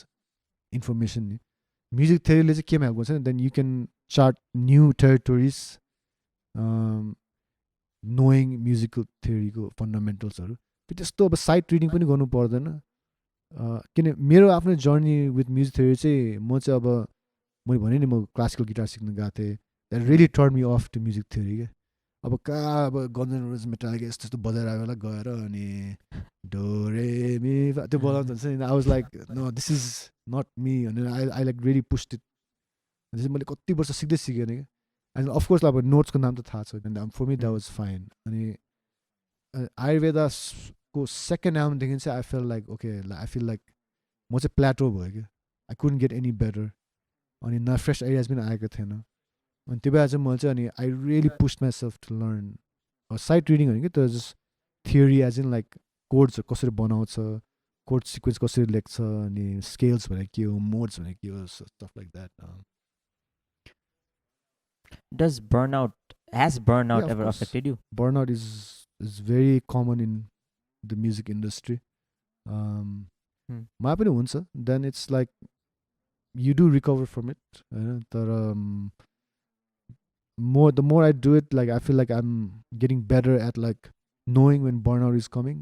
information नि म्युजिक थ्योरीले चाहिँ केमा हेल्प गर्छ नि then you can chart new territories knowing musical थ्योरीको फन्डामेन्टल्सहरू त्यस्तो अब साइट रिडिङ पनि गर्नु पर्दैन किन मेरो आफ्नो जर्नी विथ म्युजिक थ्योरी चाहिँ म चाहिँ अब मैले भने नि म क्लासिकल गिटार सिक्न गएको थिएँ that really turn me off to music theory क्या अब कहाँ अब गन्ज एन्ड रोजेस मेटालिका यस्तो यस्तो बजाएर आयो होला गएर अनि डोरे मी त्यो बजाउँदा हुन्छ नि I was like no this is not me भनेर I like really pushed it त्यसपछि मैले कति वर्ष सिक्दै सिकेन क्या एन्ड अफकोर्स अब नोट्सको नाम त थाहा छ for me that was fine अनि आयुर्वेदाको सेकेन्ड एल्बमदेखि चाहिँ I feel like okay I feel like म चाहिँ प्लेटो भयो क्या I couldn't get any better अनि न फ्रेस आइडियाज पनि आएको थिएन अनि त्यो बेला चाहिँ मैले चाहिँ अनि I really pushed myself to learn sight reading होइन कि तर just theory as in like कोड्सहरू कसरी बनाउँछ कोड सिक्वेन्स कसरी लेख्छ अनि स्केल्स भनेर के हो मोड्स भनेर के हो stuff like that Does has burnout ever affected you? Burnout is very common in the music industry. मलाई पनि हुन्छ then it's like you do recover from it होइन तर the more I do it like I feel like I'm getting better at like knowing when burnout is coming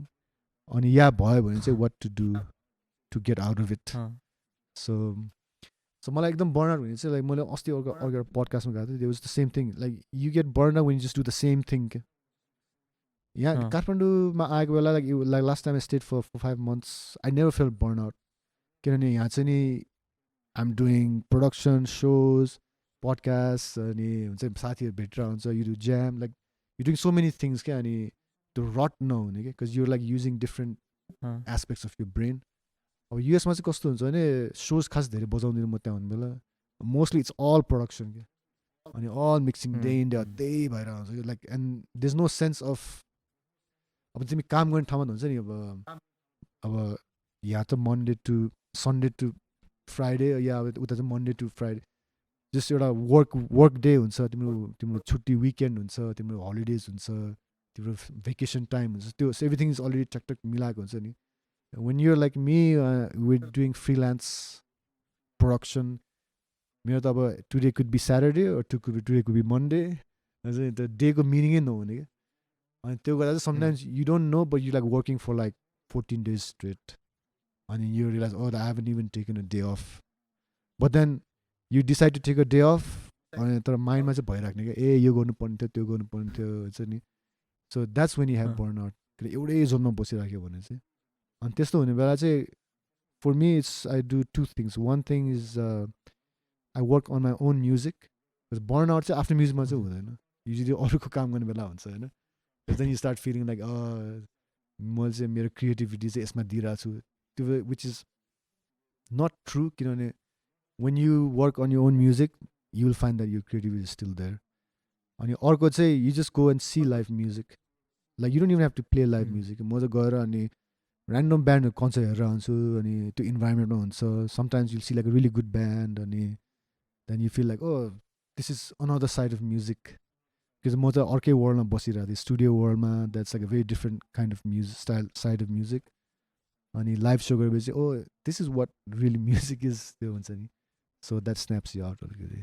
अनि या भयो भने चाहिँ what to do to get out of it so मलाई एकदम burnout भने चाहिँ like मैले अस्ति अर्को पडकास्टमा गएको थिएँ there was the same thing like you get burnout when you just do the same thing यहाँ काठमाडौँमा आएको बेला like last time I stayed for 5 months I never felt burnout किनभने यहाँ चाहिँ नि I'm doing production shows podcast अनि हुन्छ साथीहरू भेटेर हुन्छ you do jam like you're doing so many things क्या अनि त्यो रट नहुने क्या because you're like using different aspects of your brain अब युएसमा चाहिँ कस्तो हुन्छ भने सोज खास धेरै बजाउँदैन म त्यहाँ हुने बेला मोस्टली इट्स अल प्रडक्सन क्या अनि all mixing day in day त्यही भएर आउँछ कि like and there is no sense of अब तिमी काम गर्ने ठाउँमा हुन्छ नि अब यहाँ त Monday to Sunday to Friday या अब उता चाहिँ मन्डे टु फ्राइडे जस्ट एउटा वर्क डे हुन्छ तिम्रो छुट्टी विकेन्ड हुन्छ तिम्रो हलिडेज हुन्छ तिम्रो भेकेसन टाइम हुन्छ त्यो एभ्रिथिङ इज अलरेडी टकटक मिलाएको हुन्छ नि when you're like me we're doing freelance production मेरो त अब today could be Saturday or today could be Monday the day को meaning नै नहुने क्या अनि त्यो गर्दा चाहिँ sometimes you don't know but you're like working for like 14 days straight and you realize oh I haven't even taken a day off but then you decide to take a day off अनि तर माइन्डमा चाहिँ भइराख्ने क्या ए यो गर्नुपर्ने थियो त्यो गर्नुपर्ने थियो हुन्छ नि so that's when you have burnout एउटै जोनमा बसिराख्यो भने चाहिँ अनि त्यस्तो हुने बेला चाहिँ for me it's I do 2 things one thing is I work on my own music burn out चाहिँ आफ्नो म्युजिकमा चाहिँ हुँदैन युजली अरूको काम गर्ने बेला हुन्छ होइन then you start feeling like मैले चाहिँ मेरो क्रिएटिभिटी चाहिँ यसमा दिइरहेको छु त्यो विच इज नट ट्रु किनभने when you work on your own music you will find that your creativity is still there अनि अर्को चाहिँ you just go and see live music like you don't even have to play live music म चाहिँ गएर अनि random band concert हेरेर आउँछु अनि त्यो इन्भाइरोमेन्टमा हुन्छ sometimes you'll see like a really good band अनि then you feel like oh this is another side of music because म चाहिँ अर्कै वर्ल्डमा बसिरहेको थिएँ स्टुडियो वर्ल्डमा that's like a very different kind of music style side of music अनि live show गरेपछि oh this is what really music is त्यो हुन्छ नि so that snaps you out अलिकति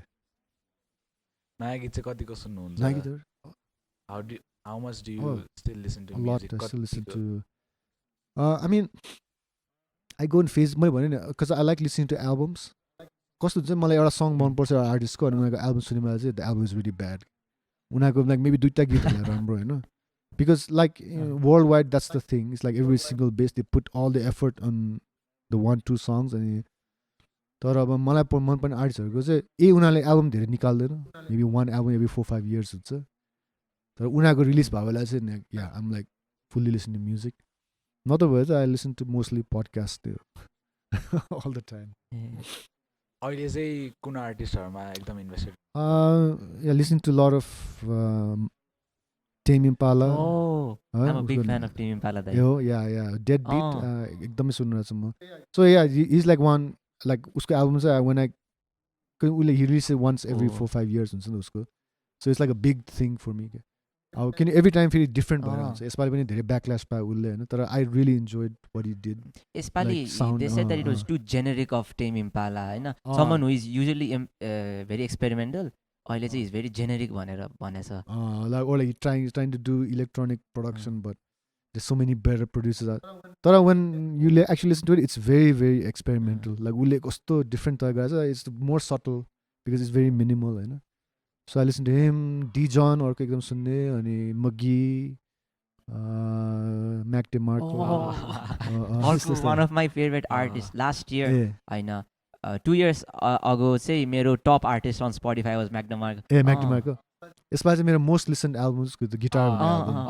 नयाँ गीत चाहिँ कतिको सुन्नुहुन्छ नयाँ गीतहरू how much do you still listen to a lot music I still listen to I mean I go in phase मैले भने नि because I like listening to albums कस्तो हुन्छ मलाई एउटा सङ मनपर्छ एउटा आर्टिस्टको अनि उनीहरूको एल्बम सुनेमा चाहिँ the album is very bad उनीहरूको लाइक मेबी दुईवटा गीत होला राम्रो होइन because like worldwide that's the thing it's like every single bass they put all the effort on the 1-2 songs अनि तर अब मलाई मन पर्ने आर्टिस्टहरूको चाहिँ उनीहरूले एल्बम धेरै निकाल्दैन maybe one album every 4-5 years हुन्छ तर उनीहरूको रिलिज भएको बेला चाहिँ या I'm like fully listen to music नत्र भए चाहिँ I listen to mostly podcast त्यो अल द टाइम अहिले चाहिँ कुन आर्टिस्टहरुमा एकदम invested yeah listen to lot of Tame Impala. Oh, I'm a big fan of Tame Impala. Yo, yeah. Deadbeat. एकदमै सुनिरहेको छु म. So yeah, he's like one like उसको एल्बम चाहिँ when I he releases once every 4-5 years हुन्छ नि उसको. So it's like a big thing for me. अब किन every time फेरि different भएर हुन्छ. यसपालि पनि धेरै backlash पायो उसले हैन तर I really enjoyed what he did. यसपालि they said that it was too generic of Tame Impala हैन. Someone who is usually very experimental. अहिले चाहिँ इज भेरी जेनेरिक भनेर भनेछ like trying to do electronic production but there's so many better producers तर when you actually listen to it it's very very experimental like उसले कस्तो different तरिका छ it's more subtle because it's very minimal हैन so I listen to him Dijon अर्को एकदम सुन्ने अनि मगी Mac DeMarco one of my favorite artists last year हैन 2 years ago say मेरो top artist on Spotify was Mac DeMarco Mac DeMarco यसमा चाहिँ मेरो most listened albums को गिटार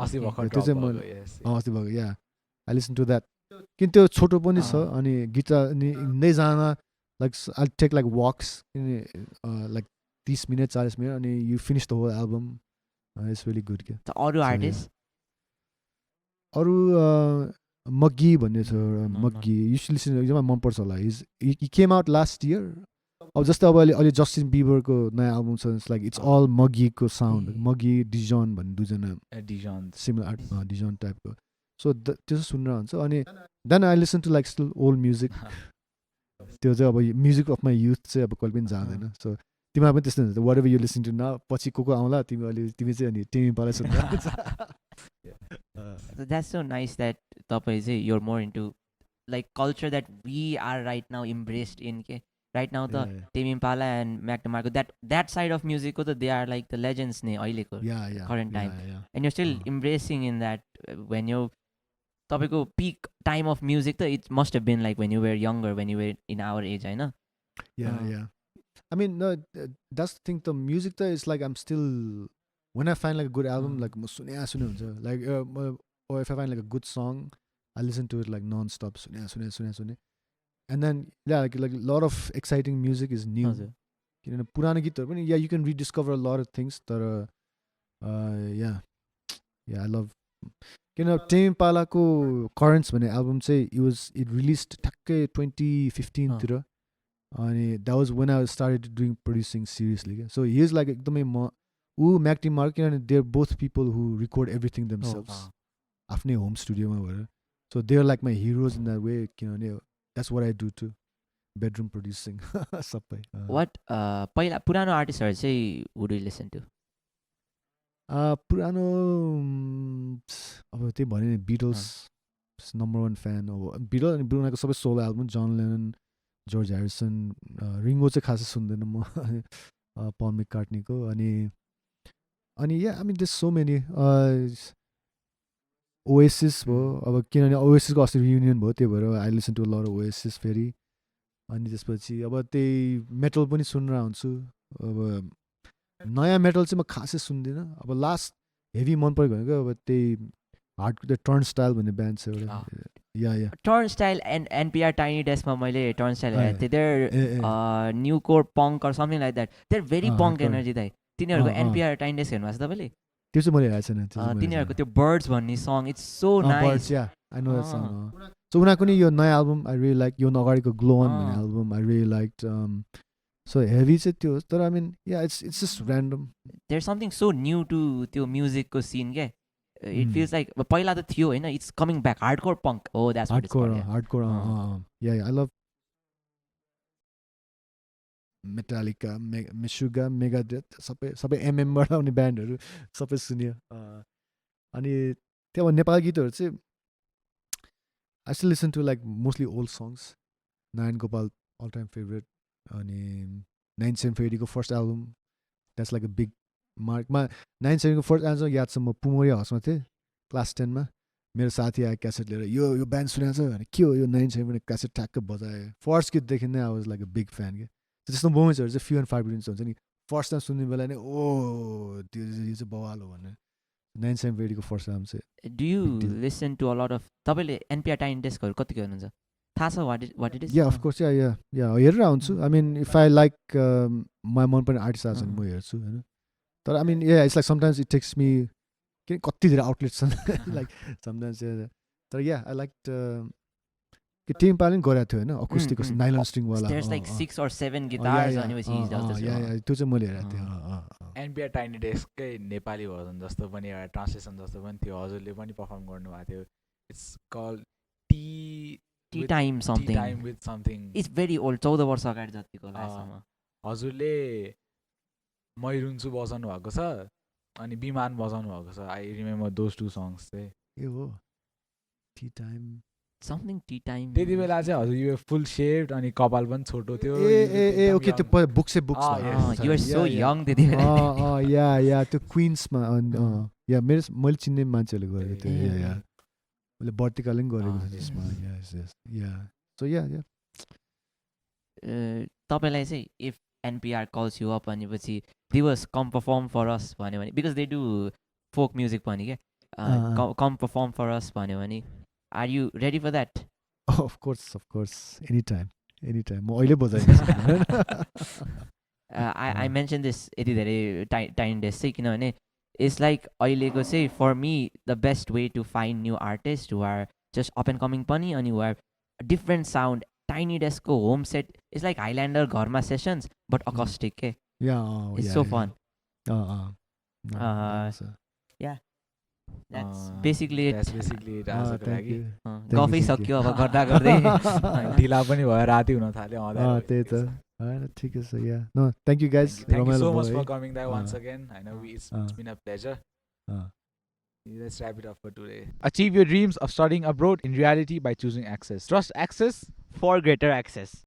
अस्ति भएको या I listen to that किन त्यो छोटो पनि छ अनि गिटार अनि हिँड्दै जान like I'll take like walks like 30 minutes 40 minutes अनि you finish the whole album it's really good के अरु आर्टिस्ट अरु मग्गी भन्ने छ मग्गी युजली एकदमै मनपर्छ होला he came out last year अब जस्तै अब अहिले जस्टिन बिबरको नयाँ एल्बम छ इट्स लाइक इट्स अल मग्गीको साउन्ड मग्गी डिजन भन्ने दुईजना सिमिलर डिजन टाइपको सो त्यो सुनेर हुन्छ अनि then I listen to like still old music त्यो चाहिँ अब म्युजिक अफ माई युथ चाहिँ अब कहिले पनि जाँदैन सो तिमीलाई पनि त्यस्तो हुन्छ what ever you listen to न पछि को आउँला तिमी चाहिँ अनि टेमी पाला सुन्छ That's so nice that तपाईँ चाहिँ you're more into like culture that we are right now embraced in right now the Tame Impala and Mac DeMarco that side of music they are like the legends ne ahileको current time and you're still embracing in that when you तपाईको peak time of music it must have been like when you were younger when you were in our age हैन yeah I mean no that's the thing the music is like I'm still when I find like a good album like म सुने हुन्छ like or if I find like a good song I listen to it like non-stop सुने and then yeah like a lot of exciting music is new किनभने पुरानो गीतहरु पनि yeah you can rediscover a lot of things तर yeah I love किन Tame Impala को Currents भन्ने album चाहिँ it released ठ्याक्कै 2015 तिर अनि that was when I started doing producing seriously so he is like एकदमै Mac DeMarco किनभने they're both people who record everything themselves आफ्नै होम स्टुडियोमा भएर so they're like my heroes in that way किनभने that's what I do too bedroom producing सबै what पहिला पुरानो आर्टिस्टहरु चाहिँ would you listen to पुरानो अब त्यही भने नि बिटल्स नम्बर 1 फ्यान अब बिटल अनि ब्रुनाको सबै सोलो एल्बम जन लेनन जर्ज ह्यारिसन रिङ्गो चाहिँ खासै सुन्दैन म पल मेककार्टनीको अनि yeah I mean there's so many Oasis भयो अब किनभने ओएसिसको अस्ति रियुनियन भयो त्यही भएर I listen to lot of Oasis फेरि अनि त्यसपछि अब त्यही मेटल पनि सुनेर हुन्छु अब नयाँ मेटल चाहिँ म खासै सुन्दिनँ अब लास्ट हेभी मन पऱ्यो भनेको अब त्यही हार्ड द टर्न स्टाइल भन्ने ब्यान्ड छ एउटा yeah Turnstile and NPR tiny डेस्कमा मैले टर्न स्टाइल हेरेको थिएँ they're new core punk or something like that they're very punk energy दाइ तिनीहरूको एनपिआर टाइनी डेस्क हेर्नु भएको छ तपाईँले त्यो चाहिँ मैले हेरेको छैन तिनीहरूको त्यो बर्ड्स भन्ने song it's so nice I know that song so उनीहरूको नि यो नयाँ एल्बम आई रियली लाइक योभन्दा अगाडिको ग्लो अन भन्ने album I really like so heavy चाहिँ त्यो तर I mean yeah it's just random there something so new to त्यो म्युजिकको सिन क्या इट फिल्स लाइक पहिला त थियो होइन it's coming back hardcore punk हो that's hardcore yeah I love Metallica मिसुगा मेगाडेथ सबै एमएमबाट आउने ब्यान्डहरू सबै सुन्यो अनि त्यहाँ नेपाली गीतहरू चाहिँ I still listen to like mostly old songs Narayan Gopal all time favourite अनि 978 first album that's like a big मार्कमा 978 फर्स्ट एल्बम याद छ म पुमोरिया हसमा थिएँ क्लास 10मा मेरो साथी आयो क्यासेट लिएर यो ब्यान्ड सुनेको छ भने के हो यो 978 क्यासेट ठ्याक्क बजायो फर्स्ट गीतदेखि नै I was like a big fan के त्यस्तो मोमेन्ट्सहरू चाहिँ फ्यु एन्ड फार बिट्विन्स हुन्छ नि फर्स्ट टाइम सुन्ने बेला नै ओ त्यो यो चाहिँ बवाल हो भनेर 978 फर्स्ट एल्बम चाहिँ do you listen to a lot of तपाईँले एनपिआर टाइनी डेस्कहरू कतिको हेर्नुहुन्छ थाहा छ what it is yeah of course yeah हेरेर आउँछु I mean if I like मलाई मनपर्ने आर्टिस्ट आएको छ भने म हेर्छु होइन तर I mean it's like sometimes it takes me किन कति धेरै आउटलेट्स छन् लाइक समटाइम्स तर या आई लाइक टिम पाले पनि गरेको थियो होइन acoustic nylon स्ट्रिङवाला There's like 6 or 7 guitars भनेपछि he does this one. त्यो चाहिँ मैले हेरेको थिएँ एनपिआर टाइनी डेस्ककै नेपाली भर्जन जस्तो पनि एउटा ट्रान्सलेसन जस्तो पनि थियो हजुरले पनि पर्फर्म गर्नुभएको थियो it's call Tea time something. Time with something It's very old 14 वर्ष अगाडि जतिको लास्टमा हजुरले मै रुन्छु बजाउनु भएको छ अनि विमान बजाउनु भएको छ I remember those two songs चाहिँ ए हो tea time something tea time. त्यति बेला चाहिँ हजुर यो फुल सेप्ड अनि कपाल पनि छोटो थियो ए ओके त्यो books You were so young त्यति बेला. या त्यो क्विन्समा या मैले चिन्ने मान्छेहरूले गरेको थियो या मैले बर्तिकाले पनि गरेको थिएँ त्यसमा या सो या तपाईँलाई चाहिँ if NPR calls you up भनेपछि Diwas come perform for us भन्यो भने because they do folk music पनि क्या कम पर्फर्म फर अस भन्यो भने are you ready for that of course any time म अहिले बजाइदिन्छु आई मेन्सन दिस यति धेरै टाइम डेज चाहिँ किनभने इट्स लाइक अहिलेको चाहिँ for me the best way to find new artist who are just up and coming पनि अनि who are different sound tiny डेस्कको home set it's like Highlander घरमा सेसन्स बट अकस्टिक के it's so fun That's basically it. Coffee सक्यो अब गर्दा गर्दै ढिला पनि भयो राति हुन थाल्यो त्यही त हैन ठिकै छ yeah no thank you guys Thank you so much for coming there once again. I know it's been a pleasure. Let's wrap it up for today. Achieve your dreams of studying abroad in reality by choosing Access. Trust Access for greater access.